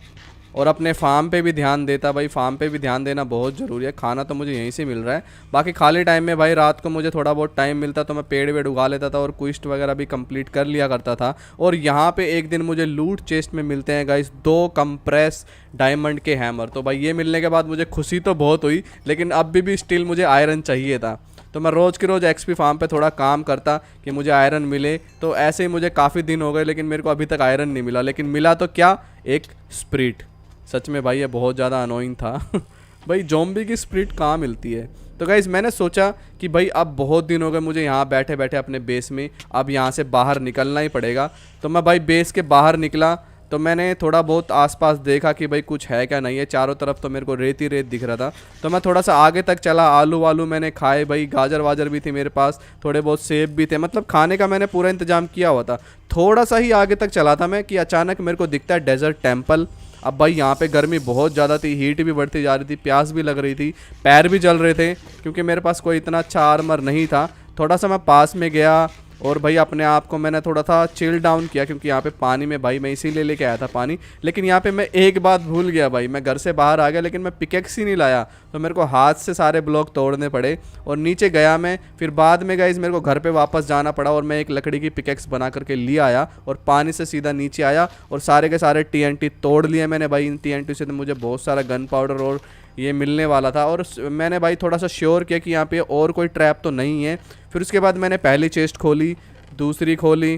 और अपने फार्म पे भी ध्यान देता। भाई फार्म पे भी ध्यान देना बहुत ज़रूरी है, खाना तो मुझे यहीं से मिल रहा है। बाकी खाली टाइम में भाई रात को मुझे थोड़ा बहुत टाइम मिलता तो मैं पेड़ वेड़ उगा लेता था और क्विस्ट वगैरह भी कंप्लीट कर लिया करता था। और यहाँ पे एक दिन मुझे लूट चेस्ट में मिलते हैं गाइस 2 कंप्रेस डायमंड के हैमर। तो भाई ये मिलने के बाद मुझे खुशी तो बहुत हुई, लेकिन अब भी स्टिल मुझे आयरन चाहिए था। तो मैं रोज़ के रोज़ एक्सपी फार्म पे थोड़ा काम करता कि मुझे आयरन मिले। तो ऐसे ही मुझे काफ़ी दिन हो गए लेकिन मेरे को अभी तक आयरन नहीं मिला, लेकिन मिला तो क्या, एक स्प्रिट। सच में भाई ये बहुत ज़्यादा अनोइंग था भाई ज़ॉम्बी की स्प्रिट कहाँ मिलती है। तो गाइज़ मैंने सोचा कि भाई अब बहुत दिन हो गए मुझे यहाँ बैठे बैठे अपने बेस में, अब यहाँ से बाहर निकलना ही पड़ेगा। तो मैं भाई बेस के बाहर निकला तो मैंने थोड़ा बहुत आसपास देखा कि भाई कुछ है क्या नहीं है। चारों तरफ तो मेरे को रेत ही रेत दिख रहा था। तो मैं थोड़ा सा आगे तक चला, आलू वालू मैंने खाए भाई, गाजर वाजर भी थे मेरे पास, थोड़े बहुत सेब भी थे, मतलब खाने का मैंने पूरा इंतजाम किया हुआ था। थोड़ा सा ही आगे तक चला था मैं कि अचानक मेरे को दिखता है डेजर्ट टेम्पल। अब भाई यहाँ पे गर्मी बहुत ज़्यादा थी, हीट भी बढ़ती जा रही थी, प्यास भी लग रही थी, पैर भी जल रहे थे क्योंकि मेरे पास कोई इतना अच्छा आर्मर नहीं था। थोड़ा सा मैं पास में गया और भाई अपने आप को मैंने थोड़ा सा चिल डाउन किया, क्योंकि यहाँ पे पानी में भाई मैं इसीलिए लेके आया था पानी। लेकिन यहाँ पे मैं एक बात भूल गया भाई, मैं घर से बाहर आ गया लेकिन मैं पिकेक्स ही नहीं लाया, तो मेरे को हाथ से सारे ब्लॉक तोड़ने पड़े और नीचे गया मैं। फिर बाद में गाइस मेरे को घर पे वापस जाना पड़ा और मैं एक लकड़ी की पिकेक्स बना करके ले आया और पानी से सीधा नीचे आया और सारे के सारे TNT तोड़ लिए मैंने भाई। इन TNT से तो मुझे बहुत सारा गन पाउडर और ये मिलने वाला था और मैंने भाई थोड़ा सा श्योर किया कि यहाँ पे और कोई ट्रैप तो नहीं है। फिर उसके बाद मैंने पहली चेस्ट खोली, दूसरी खोली,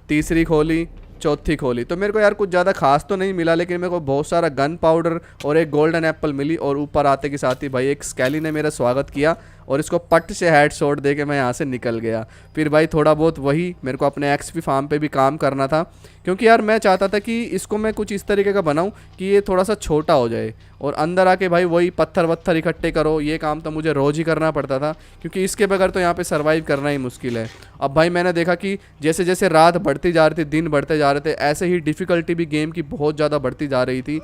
तीसरी खोली, चौथी खोली। तो मेरे को यार कुछ ज़्यादा खास तो नहीं मिला, लेकिन मेरे को बहुत सारा गन पाउडर और एक गोल्डन एप्पल मिली। और ऊपर आते के साथ ही भाई एक स्केली ने मेरा स्वागत किया और इसको पट से हेड शॉट दे के मैं यहाँ से निकल गया। फिर भाई थोड़ा बहुत वही मेरे को अपने एक्सपी फार्म पे भी काम करना था, क्योंकि यार मैं चाहता था कि इसको मैं कुछ इस तरीके का बनाऊं कि ये थोड़ा सा छोटा हो जाए और अंदर आके भाई वही पत्थर वत्थर इकट्ठे करो। ये काम तो मुझे रोज़ ही करना पड़ता था क्योंकि इसके बगैर तो यहाँ पे सर्वाइव करना ही मुश्किल है। अब भाई मैंने देखा कि जैसे जैसे रात बढ़ती जा रही थी, दिन बढ़ते जा रहे थे, ऐसे ही डिफ़िकल्टी भी गेम की बहुत ज़्यादा बढ़ती जा रही थी।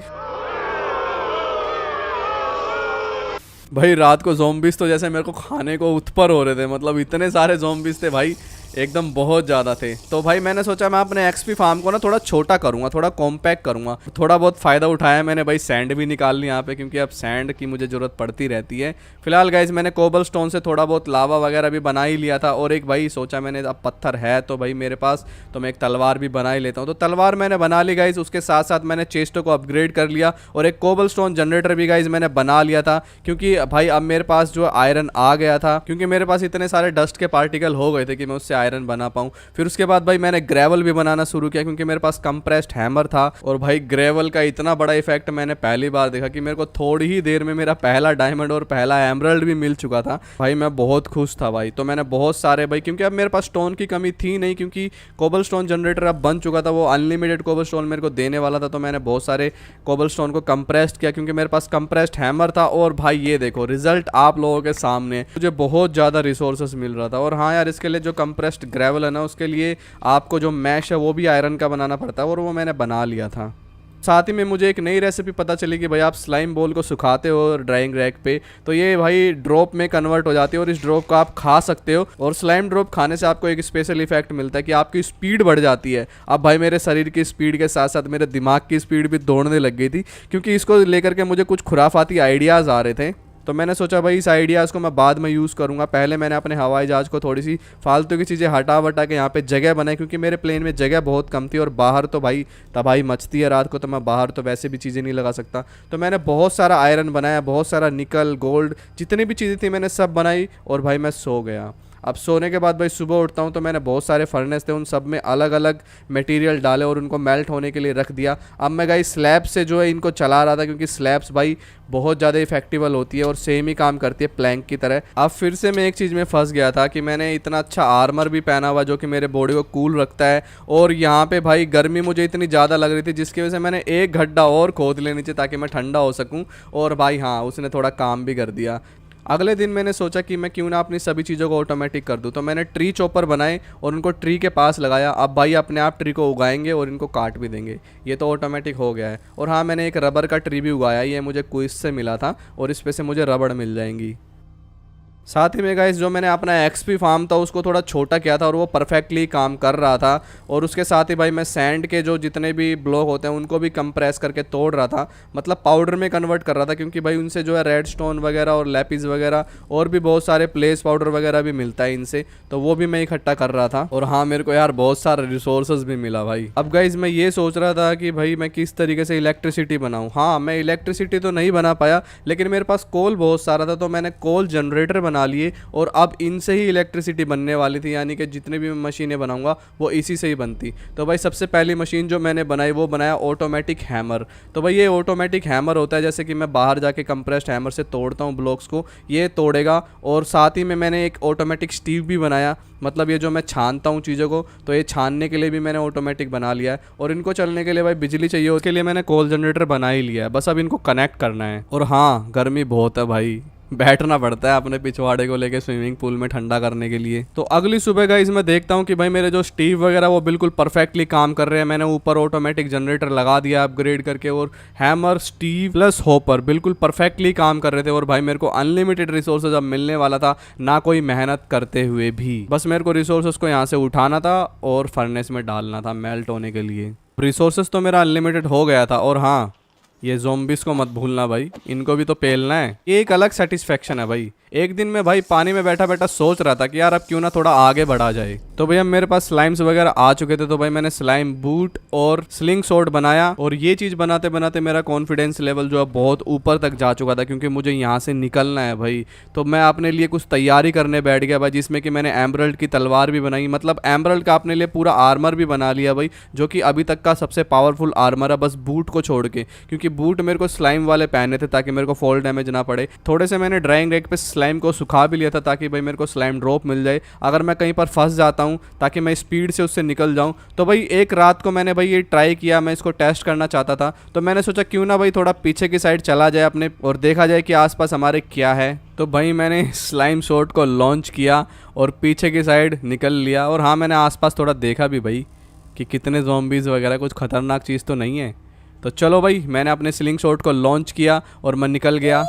भाई रात को ज़ॉम्बीज़ तो जैसे मेरे को खाने को उत्पर हो रहे थे, मतलब इतने सारे ज़ॉम्बीज़ थे भाई एकदम बहुत ज़्यादा थे। तो भाई मैंने सोचा मैं अपने एक्सपी फार्म को ना थोड़ा छोटा करूँगा, थोड़ा कॉम्पैक्ट करूँगा। थोड़ा बहुत फ़ायदा उठाया मैंने भाई, सैंड भी निकाल ली यहाँ पे, क्योंकि अब सैंड की मुझे ज़रूरत पड़ती रहती है। फिलहाल गाइज मैंने कोबल स्टोन से थोड़ा बहुत लावा वगैरह भी बना ही लिया था, और एक भाई सोचा मैंने अब पत्थर है तो भाई मेरे पास, तो मैं एक तलवार भी बना ही लेता हूँ। तो तलवार मैंने बना ली गाइज, उसके साथ साथ मैंने चेस्टों को अपग्रेड कर लिया, और एक कोबल स्टोन जनरेटर भी गाइज मैंने बना लिया था, क्योंकि भाई अब मेरे पास जो आयरन आ गया था, क्योंकि मेरे पास इतने सारे डस्ट के पार्टिकल हो गए थे कि मैं उससे आयरन बना पाऊँ। फिर उसके बाद भाई मैंने ग्रेवल भी बनाना शुरू किया, क्योंकि मेरे पास कंप्रेस्ड हैमर था। और भाई ग्रेवल का इतना बड़ा इफेक्ट मैंने पहली बार देखा कि मेरे को थोड़ी ही देर में मेरा पहला डायमंड और पहला एमरल्ड भी मिल चुका था। भाई मैं बहुत खुश था भाई। तो मैंने बहुत सारे भाई, क्योंकि अब मेरे पास स्टोन की कमी थी नहीं, क्योंकि कोबल स्टोन जनरेटर अब बन चुका था, वो अनलिमिटेड कोबल स्टोन मेरे को देने वाला था। तो मैंने बहुत सारे कोबल स्टोन को कंप्रेस्ड किया, क्योंकि मेरे पास कंप्रेस्ड हैमर था। और भाई ये देखो रिजल्ट आप लोगों के सामने, मुझे बहुत ज़्यादा रिसोर्सेज मिल रहा था। और हाँ यार, इसके लिए जो कंप्रेस्ड ग्रेवल है ना, उसके लिए आपको जो मैश है वो भी आयरन का बनाना पड़ता है, और वो मैंने बना लिया था। साथ ही में मुझे एक नई रेसिपी पता चली कि भाई आप स्लाइम बॉल को सुखाते हो ड्राइंग रैक पे, तो ये भाई ड्रॉप में कन्वर्ट हो जाती है, और इस ड्रॉप को आप खा सकते हो। और स्लाइम ड्रॉप खाने से आपको एक स्पेशल इफेक्ट मिलता है कि आपकी स्पीड बढ़ जाती है। अब भाई मेरे शरीर की स्पीड के साथ साथ मेरे दिमाग की स्पीड भी दौड़ने लग गई थी, क्योंकि इसको लेकर के मुझे कुछ खुराफाती आइडियाज़ आ रहे थे। तो मैंने सोचा भाई इस आइडियाज़ को मैं बाद में यूज़ करूँगा। पहले मैंने अपने हवाई जहाज़ को थोड़ी सी फालतू की चीज़ें हटा वटा के यहाँ पे जगह बनाई, क्योंकि मेरे प्लेन में जगह बहुत कम थी, और बाहर तो भाई तबाही मचती है रात को, तो मैं बाहर तो वैसे भी चीज़ें नहीं लगा सकता। तो मैंने बहुत सारा आयरन बनाया, बहुत सारा निकल गोल्ड जितनी भी चीज़ें थी मैंने सब बनाई, और भाई मैं सो गया। अब सोने के बाद भाई सुबह उठता हूँ तो मैंने बहुत सारे फर्नेस थे, उन सब में अलग अलग मटेरियल डाले और उनको मेल्ट होने के लिए रख दिया। अब मैं भाई स्लैब से जो है इनको चला रहा था, क्योंकि स्लैब्स भाई बहुत ज़्यादा इफेक्टिबल होती है और सेम ही काम करती है प्लैंक की तरह। अब फिर से मैं एक चीज़ में फंस गया था कि मैंने इतना अच्छा आर्मर भी पहना हुआ जो कि मेरे बॉडी को कूल रखता है, और यहाँ पे भाई गर्मी मुझे इतनी ज़्यादा लग रही थी, जिसकी वजह से मैंने एक गड्ढा और खोद लिया नीचे ताकि मैं ठंडा हो सकूँ। और भाई हाँ, उसने थोड़ा काम भी कर दिया। अगले दिन मैंने सोचा कि मैं क्यों ना अपनी सभी चीज़ों को ऑटोमेटिक कर दूं, तो मैंने ट्री चॉपर बनाए और उनको ट्री के पास लगाया। अब भाई अपने आप ट्री को उगाएंगे और इनको काट भी देंगे, ये तो ऑटोमेटिक हो गया है। और हाँ, मैंने एक रबर का ट्री भी उगाया, ये मुझे क्विज से मिला था, और इस पे से मुझे रबड़ मिल जाएंगी। साथ ही में गाइस जो मैंने अपना एक्सपी फार्म था उसको थोड़ा छोटा किया था, और वो परफेक्टली काम कर रहा था। और उसके साथ ही भाई मैं सैंड के जो जितने भी ब्लॉक होते हैं उनको भी कंप्रेस करके तोड़ रहा था, मतलब पाउडर में कन्वर्ट कर रहा था, क्योंकि भाई उनसे जो है रेड स्टोन वगैरह और लैपिस वगैरह और भी बहुत सारे प्लेस पाउडर वगैरह भी मिलता है इनसे, तो वो भी मैं इकट्ठा कर रहा था। और हाँ, मेरे को यार बहुत सारे रिसोर्सेज भी मिला भाई। अब गाइज मैं ये सोच रहा था कि भाई मैं किस तरीके से इलेक्ट्रिसिटी बनाऊँ। हाँ, मैं इलेक्ट्रिसिटी तो नहीं बना पाया, लेकिन मेरे पास कोल बहुत सारा था, तो मैंने कोल जनरेटर बना लिए, और अब इनसे ही इलेक्ट्रिसिटी बनने वाली थी, यानी कि जितने भी मैं मशीनें बनाऊंगा वो इसी से ही बनती। तो भाई सबसे पहली मशीन जो मैंने बनाई वो बनाया ऑटोमेटिक हैमर। तो भाई ये ऑटोमेटिक हैमर होता है, जैसे कि मैं बाहर जाके कंप्रेस्ड हैमर से तोड़ता हूँ ब्लॉक्स को, ये तोड़ेगा। और साथ ही में मैंने एक ऑटोमेटिक स्टीव भी बनाया, मतलब ये जो मैं छानता हूँ चीज़ों को, तो ये छानने के लिए भी मैंने ऑटोमेटिक बना लिया है। और इनको चलने के लिए भाई बिजली चाहिए, उसके लिए मैंने कोल जनरेटर बना ही लिया है, बस अब इनको कनेक्ट करना है। और हाँ, गर्मी बहुत है भाई, बैठना पड़ता है अपने पिछवाड़े को लेके स्विमिंग पूल में ठंडा करने के लिए। तो अगली सुबह का इसमें देखता हूँ कि भाई मेरे जो स्टीव वगैरह वो बिल्कुल परफेक्टली काम कर रहे हैं। मैंने ऊपर ऑटोमेटिक जनरेटर लगा दिया अपग्रेड करके, और हैमर, स्टीव प्लस हॉपर बिल्कुल परफेक्टली काम कर रहे थे। और भाई मेरे को अनलिमिटेड रिसोर्सेज अब मिलने वाला था, ना कोई मेहनत करते हुए भी, बस मेरे को रिसोर्सेज को यहाँ से उठाना था और फर्नेस में डालना था मेल्ट होने के लिए। रिसोर्सेज तो मेरा अनलिमिटेड हो गया था। और हाँ, ये ज़ॉम्बीज़ को मत भूलना भाई, इनको भी तो पेलना है, ये एक अलग सेटिस्फेक्शन है भाई। एक दिन मैं भाई पानी में बैठा बैठा सोच रहा था कि यार अब क्यों ना थोड़ा आगे बढ़ा जाए। तो भैया मेरे पास स्लाइम्स वगैरह आ चुके थे, तो भाई मैंने स्लाइम बूट और स्लिंग शॉट बनाया। और ये चीज़ बनाते बनाते मेरा कॉन्फिडेंस लेवल जो है बहुत ऊपर तक जा चुका था, क्योंकि मुझे यहाँ से निकलना है भाई। तो मैं अपने लिए कुछ तैयारी करने बैठ गया भाई, जिसमें कि मैंने एमरल्ड की तलवार भी बनाई, मतलब एमरल्ड का अपने लिए पूरा आर्मर भी बना लिया भाई, जो कि अभी तक का सबसे पावरफुल आर्मर है, बस बूट को छोड़ के, क्योंकि बूट मेरे को स्लाइम वाले पहने थे ताकि मेरे को फॉल डैमेज ना पड़े। थोड़े से मैंने ड्राइंग रैक पे स्लाइम को सुखा भी लिया था ताकि भाई मेरे को स्लाइम ड्रॉप मिल जाए अगर मैं कहीं पर फंस जाता हूँ, ताकि मैं स्पीड से उससे निकल जाऊँ। तो भाई एक रात को मैंने भाई ये ट्राई किया, मैं इसको टेस्ट करना चाहता था, तो मैंने सोचा क्यों ना भाई थोड़ा पीछे की साइड चला जाए अपने, और देखा जाए कि आसपास हमारे क्या है। तो भाई मैंने स्लाइम शॉट को लॉन्च किया और पीछे की साइड निकल लिया। और हाँ, मैंने आसपास थोड़ा देखा भी भाई कि कितने ज़ॉम्बीज़ वगैरह, कुछ खतरनाक चीज़ तो नहीं है। तो चलो भाई, मैंने अपने स्लिंग शॉट को लॉन्च किया और मैं निकल गया।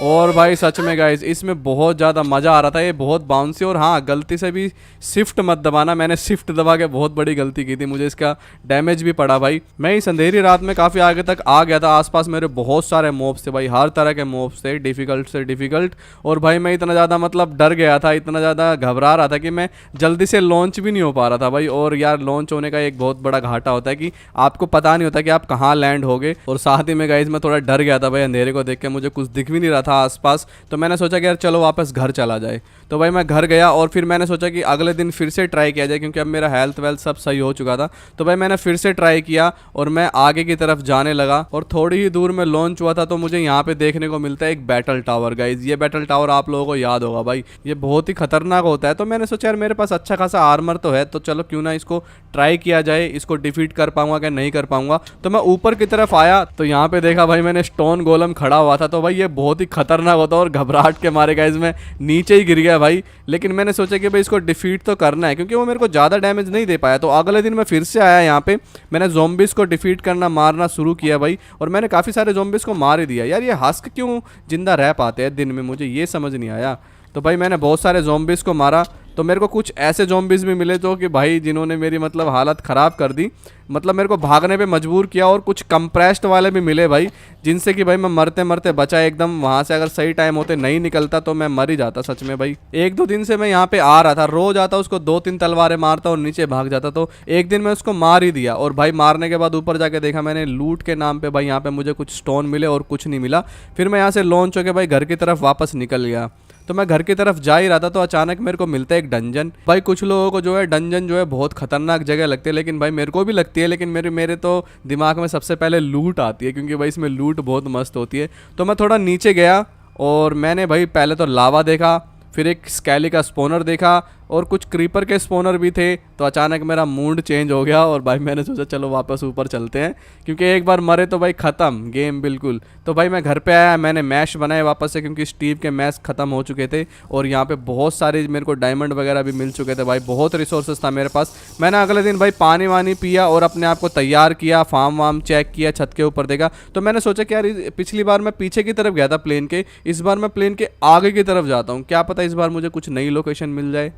और भाई सच में गाइस इसमें बहुत ज़्यादा मज़ा आ रहा था, ये बहुत बाउंसी। और हाँ, गलती से भी शिफ्ट मत दबाना, मैंने शिफ्ट दबा के बहुत बड़ी गलती की थी, मुझे इसका डैमेज भी पड़ा भाई। मैं इस अंधेरी रात में काफ़ी आगे तक आ गया था, आसपास मेरे बहुत सारे मॉब्स थे भाई, हर तरह के मॉब्स थे, डिफ़िकल्ट से डिफ़िकल्ट। और भाई मैं इतना ज़्यादा मतलब डर गया था, इतना ज़्यादा घबरा रहा था कि मैं जल्दी से लॉन्च भी नहीं हो पा रहा था भाई। और यार लॉन्च होने का एक बहुत बड़ा घाटा होता है कि आपको पता नहीं होता कि आप कहाँ लैंड होगे। और साथ ही में गाइस मैं थोड़ा डर गया था भाई, अंधेरे को देख के मुझे कुछ दिख भी नहीं रहा था आसपास। तो मैंने सोचा कि यार चलो वापस घर चला जाए। तो भाई मैं घर गया और फिर मैंने सोचा कि अगले दिन फिर से ट्राई किया जाए, क्योंकि अब मेरा हेल्थ वेल्थ सब सही हो चुका था। तो भाई मैंने फिर से ट्राई किया और मैं आगे की तरफ जाने लगा। और थोड़ी ही दूर में लॉन्च हुआ था तो मुझे यहाँ पे देखने को मिलता है एक बैटल टावर गाइज। ये बैटल टावर आप लोगों को याद होगा भाई, ये बहुत ही खतरनाक होता है। तो मैंने सोचा यार मेरे पास अच्छा खासा आर्मर तो है, तो चलो क्यों ना इसको ट्राई किया जाए, इसको डिफीट कर पाऊंगा क्या नहीं कर पाऊंगा। तो मैं ऊपर की तरफ आया तो यहाँ पे देखा भाई मैंने स्टोन गोलम खड़ा हुआ था। तो भाई ये बहुत ही खतरनाक होता है और घबराहट के मारे गाइज मैं नीचे ही गिर गया भाई। लेकिन मैंने सोचा कि भाई इसको डिफीट तो करना है, क्योंकि वो मेरे को ज़्यादा डैमेज नहीं दे पाया। तो अगले दिन मैं फिर से आया यहाँ पे, मैंने ज़ॉम्बीज़ को डिफीट करना मारना शुरू किया भाई। और मैंने काफ़ी सारे ज़ॉम्बीज़ को मार ही दिया। यार ये हस्क क्यों जिंदा रह पाते हैं दिन में, मुझे ये समझ नहीं आया। तो भाई मैंने बहुत सारे ज़ॉम्बीज़ को मारा। तो मेरे को कुछ ऐसे ज़ॉम्बीज़ भी मिले जो कि भाई जिन्होंने मेरी मतलब हालत ख़राब कर दी, मतलब मेरे को भागने पे मजबूर किया। और कुछ कंप्रेस्ड वाले भी मिले भाई, जिनसे कि भाई मैं मरते मरते बचा एकदम। वहाँ से अगर सही टाइम होते नहीं निकलता तो मैं मर ही जाता सच में भाई। एक दो दिन से मैं यहाँ पे आ रहा था, रोज आता उसको 2-3 तलवारें मारता और नीचे भाग जाता। तो एक दिन मैं उसको मार ही दिया। और भाई मारने के बाद ऊपर जाके देखा मैंने लूट के नाम पे भाई यहाँ पे मुझे कुछ स्टोन मिले और कुछ नहीं मिला। फिर मैं यहाँ से लॉन्च होकर भाई घर की तरफ वापस निकल गया। तो मैं घर की तरफ जा ही रहा था तो अचानक मेरे को मिलता है एक डंजन। भाई कुछ लोगों को जो है डंजन जो है बहुत खतरनाक जगह लगती है, लेकिन भाई मेरे को भी लगती है। लेकिन मेरे तो दिमाग में सबसे पहले लूट आती है, क्योंकि भाई इसमें लूट बहुत मस्त होती है। तो मैं थोड़ा नीचे गया और मैंने भाई पहले तो लावा देखा, फिर एक स्केली का स्पोनर देखा और कुछ क्रीपर के स्पोनर भी थे। तो अचानक मेरा मूड चेंज हो गया और भाई मैंने सोचा चलो वापस ऊपर चलते हैं, क्योंकि एक बार मरे तो भाई ख़त्म गेम बिल्कुल। तो भाई मैं घर पे आया, मैंने मैश बनाए वापस से, क्योंकि स्टीव के मैश ख़त्म हो चुके थे। और यहाँ पे बहुत सारे मेरे को डायमंड वगैरह भी मिल चुके थे भाई, बहुत रिसोर्सेज था मेरे पास। मैंने अगले दिन भाई पानी वानी पिया और अपने आप को तैयार किया, फार्म वार्म चेक किया, छत के ऊपर देखा। तो मैंने सोचा कि यार पिछली बार मैं पीछे की तरफ गया था प्लेन के, इस बार मैं प्लेन के आगे की तरफ जाता हूँ, क्या पता इस बार मुझे कुछ नई लोकेशन मिल जाए।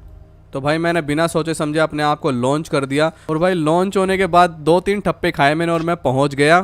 तो भाई मैंने बिना सोचे समझे अपने आप को लॉन्च कर दिया। और भाई लॉन्च होने के बाद 2-3 ठप्पे खाए मैंने और मैं पहुंच गया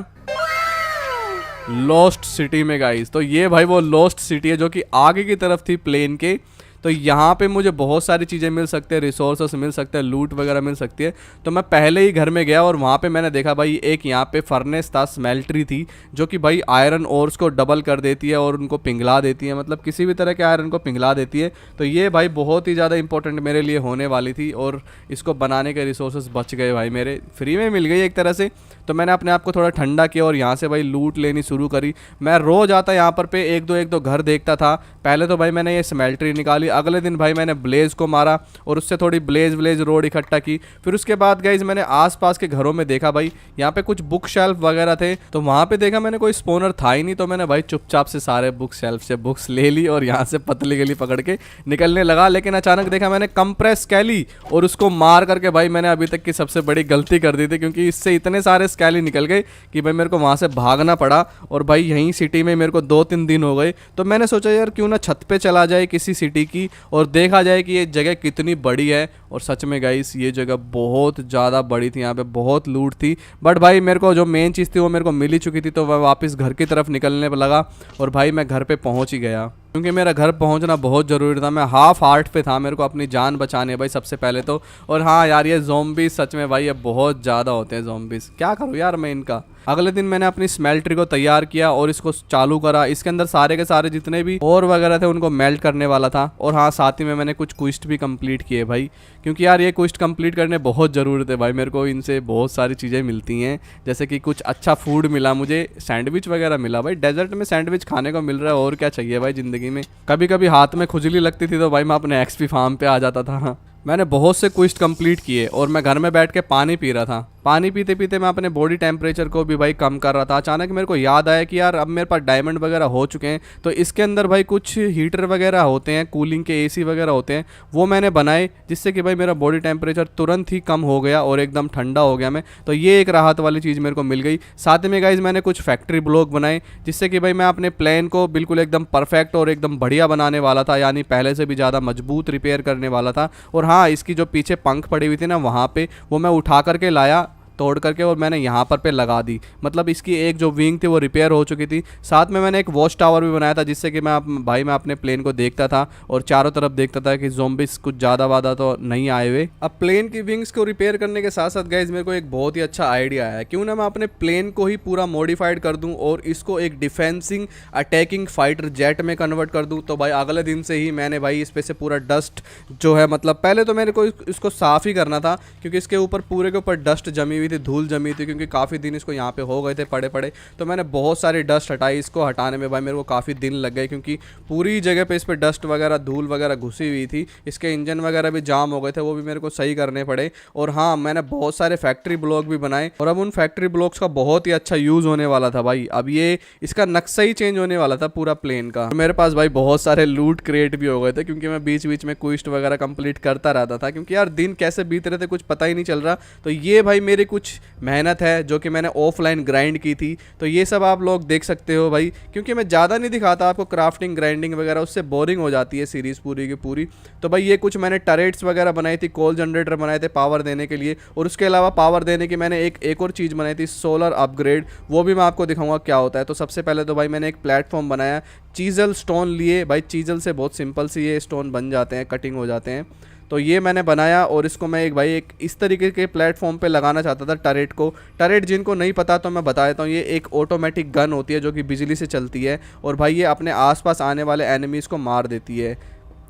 लॉस्ट सिटी में गाइस। तो ये भाई वो लॉस्ट सिटी है जो कि आगे की तरफ थी प्लेन के। तो यहाँ पे मुझे बहुत सारी चीज़ें मिल सकते हैं, रिसोर्सेस मिल सकते हैं, लूट वगैरह मिल सकती है। तो मैं पहले ही घर में गया और वहाँ पे मैंने देखा भाई एक यहाँ पे फर्नेस था, स्मेल्ट्री थी, जो कि भाई आयरन ओर्स को डबल कर देती है और उनको पिघला देती है, मतलब किसी भी तरह के आयरन को पिघला देती है। तो ये भाई बहुत ही ज़्यादा इंपॉर्टेंट मेरे लिए होने वाली थी और इसको बनाने के रिसोर्सेज बच गए भाई, मेरे फ्री में मिल गई एक तरह से। तो मैंने अपने आप को थोड़ा ठंडा किया और यहाँ से भाई लूट लेनी शुरू करी। मैं रोज़ आता यहाँ पर पे एक दो घर देखता था। पहले तो भाई मैंने ये स्मेल्ट्री निकाली, अगले दिन भाई मैंने ब्लेज को मारा और उससे थोड़ी ब्लेज रोड इकट्ठा की। फिर उसके बाद गाइज मैंने आसपास के घरों में देखा भाई यहाँ पे कुछ बुक शेल्फ वगैरह थे। तो वहाँ पे देखा मैंने कोई स्पोनर था ही नहीं। तो मैंने भाई चुपचाप से सारे बुक शेल्फ से बुक्स ले ली और यहाँ से पतली गली पकड़ के निकलने लगा। लेकिन अचानक देखा मैंने कंप्रेस स्केली और उसको मार करके भाई मैंने अभी तक की सबसे बड़ी गलती कर दी थी, क्योंकि इससे इतने सारे स्केली निकल गए कि भाई मेरे को वहाँ से भागना पड़ा। और भाई यहीं सिटी में मेरे को 2-3 दिन हो गए। तो मैंने सोचा यार क्यों ना छत पे चला जाए किसी सिटी की और देखा जाए कि ये जगह कितनी बड़ी है। और सच में गाइस ये जगह बहुत ज़्यादा बड़ी थी, यहाँ पे बहुत लूट थी। बट भाई मेरे को जो मेन चीज़ थी वो मेरे को मिल ही चुकी थी। तो मैं वापस घर की तरफ निकलने लगा और भाई मैं घर पे पहुँच ही गया, क्योंकि मेरा घर पहुंचना बहुत ज़रूरी था। मैं हाफ हार्ट पे था, मेरे को अपनी जान बचानी है भाई सबसे पहले तो। और हाँ यार ये ज़ॉम्बीज़ सच में भाई ये बहुत ज़्यादा होते हैं ज़ॉम्बीज़, क्या करूँ यार मैं इनका। अगले दिन मैंने अपनी स्मेल्ट्री को तैयार किया और इसको चालू करा। इसके अंदर सारे के सारे जितने भी और वगैरह थे उनको मेल्ट करने वाला था। और हाँ साथ ही में मैंने कुछ क्वेस्ट भी कंप्लीट किए भाई, क्योंकि यार ये क्वेस्ट कंप्लीट करने बहुत ज़रूरी थे भाई। मेरे को इनसे बहुत सारी चीज़ें मिलती हैं, जैसे कि कुछ अच्छा फूड मिला मुझे, सैंडविच वगैरह मिला भाई। डेजर्ट में सैंडविच खाने को मिल रहा है, और क्या चाहिए भाई ज़िंदगी में। कभी कभी हाथ में खुजली लगती थी तो भाई मैं अपने एक्सपी फार्म पे आ जाता था। मैंने बहुत से क्वेस्ट कंप्लीट किए और मैं घर में बैठ के पानी पी रहा था। पानी पीते पीते मैं अपने बॉडी टेम्परेचर को भी भाई कम कर रहा था। अचानक मेरे को याद आया कि यार अब मेरे पास डायमंड वगैरह हो चुके हैं, तो इसके अंदर भाई कुछ हीटर वगैरह होते हैं, कूलिंग के एसी वगैरह होते हैं, वो मैंने बनाए, जिससे कि भाई मेरा बॉडी टेम्परेचर तुरंत ही कम हो गया और एकदम ठंडा हो गया मैं। तो ये एक राहत वाली चीज़ मेरे को मिल गई। साथ में गाइज मैंने कुछ फैक्ट्री ब्लॉक बनाए, जिससे कि भाई मैं अपने प्लेन को बिल्कुल एकदम परफेक्ट और एकदम बढ़िया बनाने वाला था, यानी पहले से भी ज़्यादा मजबूत रिपेयर करने वाला था। और हाँ, इसकी जो पीछे पंख पड़ी हुई थी ना, वहाँ पे वो मैं उठा करके लाया तोड़ करके, और मैंने यहाँ पर पे लगा दी। मतलब इसकी एक जो विंग थी वो रिपेयर हो चुकी थी। साथ में मैंने एक वॉच टावर भी बनाया था, जिससे कि मैं अपने प्लेन को देखता था और चारों तरफ देखता था कि ज़ॉम्बिस कुछ ज़्यादा वादा तो नहीं आए हुए। अब प्लेन की विंग्स को रिपेयर करने के साथ साथ गाइज मेरे को एक बहुत ही अच्छा आइडिया आया, क्यों ना मैं अपने प्लेन को ही पूरा मॉडिफाइड कर दूँ और इसको एक डिफेंसिंग अटैकिंग फाइटर जेट में कन्वर्ट कर दूँ। तो भाई अगले दिन से ही मैंने भाई इस पे से पूरा डस्ट जो है, मतलब पहले तो मेरे को इसको साफ़ ही करना था, क्योंकि इसके ऊपर पूरे के ऊपर डस्ट जमी हुई थी, धूल जमी थी, क्योंकि काफ़ी दिन इसको यहाँ पे हो गए थे पड़े पड़े। तो मैंने बहुत सारी डस्ट हटाई। इसको हटाने में भाई मेरे को काफ़ी दिन लग गए, क्योंकि पूरी जगह पे इस पर डस्ट वगैरह धूल वगैरह घुसी हुई थी। इसके इंजन वगैरह भी जाम हो गए थे, वो भी मेरे को सही करने पड़े। और हाँ, मैंने बहुत सारे फैक्ट्री ब्लॉक भी बनाए, और अब उन फैक्ट्री ब्लॉक्स का बहुत ही अच्छा यूज़ होने वाला था भाई। अब ये इसका नक्शा ही चेंज होने वाला था पूरा प्लेन का। मेरे पास भाई बहुत सारे लूट क्रिएट भी हो गए थे, क्योंकि मैं बीच बीच में क्वेस्ट वगैरह कंप्लीट करता रहता था, क्योंकि यार दिन कैसे बीत रहे थे कुछ पता ही नहीं चल रहा। तो ये भाई मेरी कुछ मेहनत है जो कि मैंने ऑफलाइन ग्राइंड की थी, तो ये सब आप लोग देख सकते हो भाई। क्योंकि मैं ज़्यादा नहीं दिखाता आपको क्राफ्टिंग ग्राइंडिंग वगैरह, उससे बोरिंग हो जाती है सीरीज़ पूरी की पूरी। तो भाई ये कुछ मैंने टरेट्स वगैरह बनाई थी, कोल जनरेटर बनाए थे पावर देने के लिए, और उसके अलावा पावर देने की मैंने एक और चीज़ बनाई थी, सोलर अपग्रेड। वो भी मैं आपको दिखाऊंगा क्या होता है। तो सबसे पहले तो भाई मैंने एक प्लेटफॉर्म बनाया, चीज़ल स्टोन लिए भाई। चीज़ल से बहुत सिंपल सी ये स्टोन बन जाते हैं, कटिंग हो जाते हैं। तो ये मैंने बनाया, और इसको मैं एक इस तरीके के प्लेटफॉर्म पे लगाना चाहता था टरेट को। टरेट जिनको नहीं पता तो मैं बता देता हूँ, ये एक ऑटोमेटिक गन होती है जो कि बिजली से चलती है, और भाई ये अपने आसपास आने वाले एनिमीज़ को मार देती है।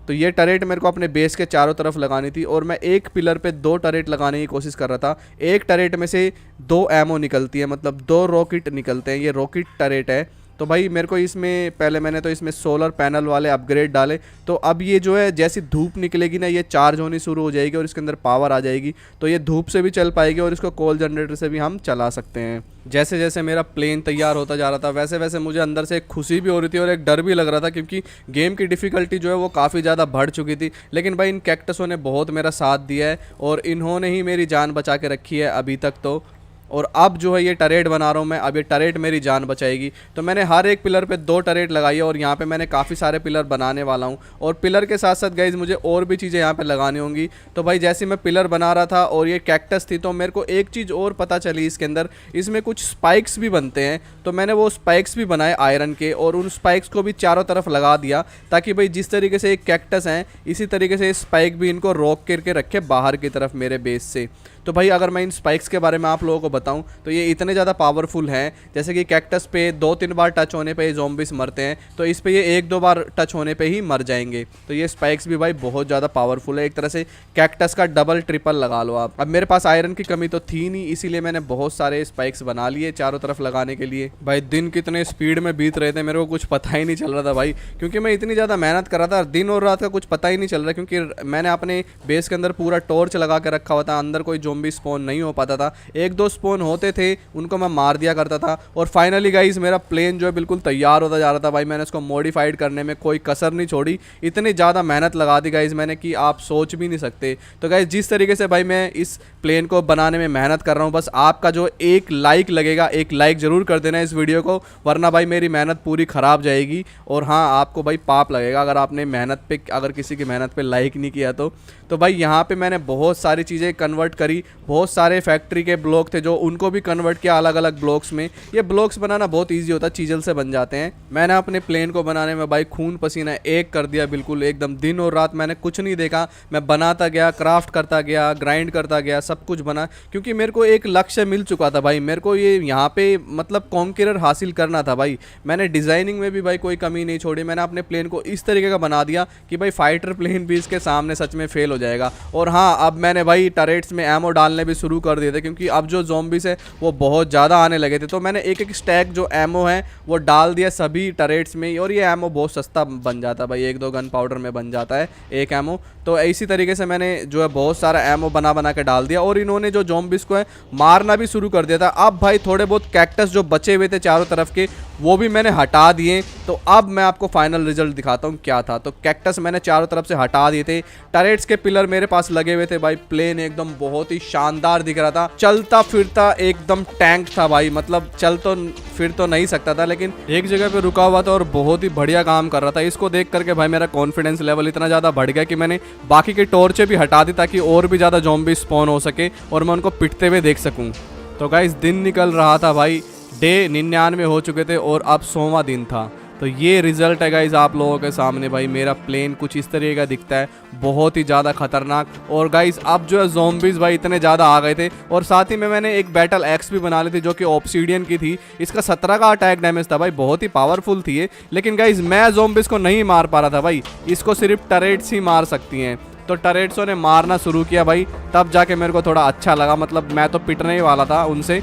तो ये टरेट मेरे को अपने बेस के चारों तरफ लगानी थी, और मैं एक पिलर पे 2 टरेट लगाने की कोशिश कर रहा था। एक टरेट में से 2 एमो निकलती है, मतलब 2 रॉकेट निकलते हैं। ये रॉकेट टरेट है। तो भाई मेरे को इसमें पहले मैंने तो इसमें सोलर पैनल वाले अपग्रेड डाले। तो अब ये जो है जैसी धूप निकलेगी ना, ये चार्ज होनी शुरू हो जाएगी और इसके अंदर पावर आ जाएगी। तो ये धूप से भी चल पाएगी, और इसको कोल जनरेटर से भी हम चला सकते हैं। जैसे जैसे मेरा प्लेन तैयार होता जा रहा था, वैसे वैसे मुझे अंदर से एक खुशी भी हो रही थी और एक डर भी लग रहा था, क्योंकि गेम की डिफ़िकल्टी जो है वो काफ़ी ज़्यादा बढ़ चुकी थी। लेकिन भाई इन कैक्टसों ने बहुत मेरा साथ दिया है, और इन्होंने ही मेरी जान बचा के रखी है अभी तक। तो और अब जो है ये टरेट बना रहा हूँ मैं, अब ये टरेट मेरी जान बचाएगी। तो मैंने हर एक पिलर पे 2 टरेट लगाई है, और यहाँ पे मैंने काफ़ी सारे पिलर बनाने वाला हूँ। और पिलर के साथ साथ गाइज मुझे और भी चीज़ें यहाँ पे लगानी होंगी। तो भाई जैसे मैं पिलर बना रहा था और ये कैक्टस थी, तो मेरे को एक चीज़ और पता चली इसके अंदर, इसमें कुछ स्पाइक्स भी बनते हैं। तो मैंने वो स्पाइक्स भी बनाए आयरन के, और उन स्पाइक्स को भी चारों तरफ लगा दिया, ताकि भाई जिस तरीके से एक कैक्टस हैं, इसी तरीके से स्पाइक भी इनको रोक करके रखे बाहर की तरफ मेरे बेस से। तो भाई अगर मैं इन स्पाइक्स के बारे में आप लोगों को बताऊं, तो ये इतने ज़्यादा पावरफुल हैं, जैसे कि कैक्टस पे 2-3 बार टच होने पे ये ज़ॉम्बिस मरते हैं, तो इस पे ये 1-2 बार टच होने पे ही मर जाएंगे। तो ये स्पाइक्स भी भाई बहुत ज़्यादा पावरफुल है, एक तरह से कैक्टस का डबल ट्रिपल लगा लो आप। अब मेरे पास आयरन की कमी तो थी नहीं, इसीलिए मैंने बहुत सारे स्पाइक्स बना लिए चारों तरफ लगाने के लिए। भाई दिन कितने स्पीड में बीत रहे थे, मेरे को कुछ पता ही नहीं चल रहा था भाई, क्योंकि मैं इतनी ज़्यादा मेहनत कर रहा था, दिन और रात का कुछ पता ही नहीं चल रहा, क्योंकि मैंने अपने बेस के अंदर पूरा टॉर्च लगा के रखा हुआ था। अंदर कोई ज़ॉम्बी स्पॉन नहीं हो पाता था, 1-2 स्पॉन होते थे, उनको मैं मार दिया करता था। और फाइनली गाइस मेरा प्लेन जो है बिल्कुल तैयार होता जा रहा था भाई। मैंने इसको मॉडिफाइड करने में कोई कसर नहीं छोड़ी, इतनी ज़्यादा मेहनत लगा दी गाइस मैंने कि आप सोच भी नहीं सकते। तो गाइस जिस तरीके से भाई मैं इस प्लेन को बनाने में मेहनत कर रहा हूँ, बस आपका जो एक लाइक लगेगा, एक लाइक ज़रूर कर देना इस वीडियो को, वरना भाई मेरी मेहनत पूरी ख़राब जाएगी। और हाँ, आपको भाई पाप लगेगा अगर आपने मेहनत पे, अगर किसी की मेहनत पे लाइक नहीं किया तो भाई यहाँ पे मैंने बहुत सारी चीज़ें कन्वर्ट करी, बहुत सारे फैक्ट्री के ब्लॉक थे जो उनको भी कन्वर्ट किया अलग अलग ब्लॉक्स में। ये ब्लॉक्स बनाना बहुत ईजी होता है, चीज़ल से बन जाते हैं। मैंने अपने प्लेन को बनाने में भाई खून पसीना एक कर दिया, बिल्कुल एकदम दिन और रात मैंने कुछ नहीं देखा, मैं बनाता गया, क्राफ्ट करता गया, ग्राइंड करता गया, सब कुछ बना, क्योंकि मेरे को एक लक्ष्य मिल चुका था भाई। मेरे को ये यहाँ पे मतलब कॉन्करर हासिल करना था भाई। मैंने डिज़ाइनिंग में भी भाई कोई कमी नहीं छोड़ी, मैंने अपने प्लेन को इस तरीके का बना दिया कि भाई फाइटर प्लेन भी इसके सामने सच में फेल हो हो जाएगा। और हाँ, अब मैंने भाई टरेट्स में एमो डालने भी शुरू कर दिए थे, क्योंकि अब जो ज़ॉम्बीज़ है वो बहुत ज़्यादा आने लगे थे। तो मैंने एक एक स्टैक जो एमो है वो डाल दिया सभी टरेट्स में ही, और ये एमो बहुत सस्ता बन जाता है भाई, 1-2 गन पाउडर में बन जाता है एक एमो। तो इसी तरीके से मैंने जो है बहुत सारा एमो बना बना के डाल दिया, और इन्होंने जो ज़ॉम्बीज़ को है मारना भी शुरू कर दिया था। अब भाई थोड़े बहुत कैक्टस जो बचे हुए थे चारों तरफ के वो भी मैंने हटा दिए। तो अब मैं आपको फाइनल रिजल्ट दिखाता हूँ क्या था। तो कैक्टस मैंने चारों तरफ से हटा दिए थे, टरेट्स के पिलर मेरे पास लगे हुए थे भाई, प्लेन एकदम बहुत ही शानदार दिख रहा था, चलता फिरता एकदम टैंक था भाई, मतलब चल तो फिर तो नहीं सकता था लेकिन एक जगह पे रुका हुआ था और बहुत ही बढ़िया काम कर रहा था। इसको देख करके भाई मेरा कॉन्फिडेंस लेवल इतना ज़्यादा बढ़ गया कि मैंने बाकी के टॉर्चें भी हटा दी ताकि और भी ज़्यादा ज़ॉम्बी स्पॉन हो सके और मैं उनको पिटते हुए देख सकूँ। तो गाइस दिन निकल रहा था भाई, डे 99 हो चुके थे और अब 100वां दिन था। तो ये रिज़ल्ट है गाइज़ आप लोगों के सामने भाई, मेरा प्लेन कुछ इस तरीके का दिखता है, बहुत ही ज़्यादा खतरनाक। और गाइज़ अब जो है ज़ॉम्बीज़ भाई इतने ज़्यादा आ गए थे, और साथ ही में मैंने एक बैटल एक्स भी बना ली थी जो कि ऑब्सीडियन की थी। इसका 17 का अटैक डैमेज था भाई, बहुत ही पावरफुल थी ये। लेकिन गाइज़ मैं ज़ॉम्बीज़ को नहीं मार पा रहा था भाई, इसको सिर्फ टरेट्स ही मार सकती हैं। तो टरेट्सों ने मारना शुरू किया भाई, तब जाके मेरे को थोड़ा अच्छा लगा, मतलब मैं तो पिटने ही वाला था उनसे।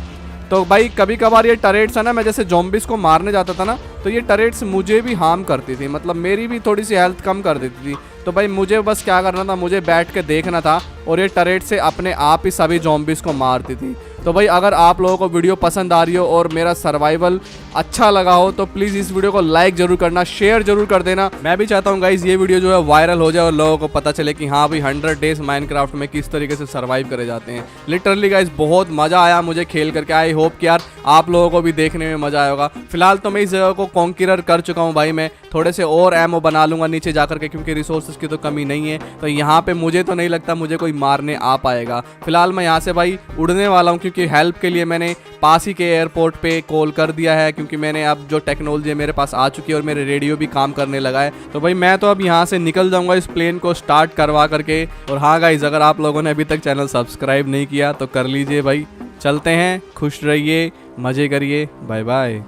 तो भाई कभी कभार ये टरेट्स है ना, मैं जैसे ज़ॉम्बीज़ को मारने जाता था ना तो ये टरेट्स मुझे भी हार्म करती थी, मतलब मेरी भी थोड़ी सी हेल्थ कम कर देती थी। तो भाई मुझे बस क्या करना था, मुझे बैठ के देखना था और ये टरेट से अपने आप ही सभी ज़ॉम्बीज़ को मारती थी। तो भाई अगर आप लोगों को वीडियो पसंद आ रही हो और मेरा सर्वाइवल अच्छा लगा हो तो प्लीज़ इस वीडियो को लाइक जरूर करना, शेयर जरूर कर देना। मैं भी चाहता हूँ गाइज ये वीडियो जो है वायरल हो जाए और लोगों को पता चले कि हाँ भाई 100 डेज माइनक्राफ्ट में किस तरीके से सर्वाइव करे जाते हैं। लिटरली गाइज बहुत मज़ा आया मुझे खेल करके। आई होप कि यार आप लोगों को भी देखने में मज़ा आया होगा। फिलहाल तो मैं इस जगह को कॉन्किरर कर चुका हूँ भाई, मैं थोड़े से और एमो बना लूँगा नीचे जा करके, क्योंकि रिसोर्सेज की तो कमी नहीं है। तो यहाँ पे मुझे तो नहीं लगता मुझे कोई मारने आ पाएगा। फिलहाल मैं यहाँ से भाई उड़ने वाला हूँ, क्योंकि हेल्प के लिए मैंने पास ही के एयरपोर्ट पे कॉल कर दिया है, क्योंकि मैंने अब जो टेक्नोलॉजी मेरे पास आ चुकी है और मेरे रेडियो भी काम करने लगा है। तो भाई मैं तो अब यहाँ से निकल जाऊँगा इस प्लेन को स्टार्ट करवा करके। और हाँ गाइज, अगर आप लोगों ने अभी तक चैनल सब्सक्राइब नहीं किया तो कर लीजिए भाई। चलते हैं, खुश रहिए, मज़े करिए, बाय बाय।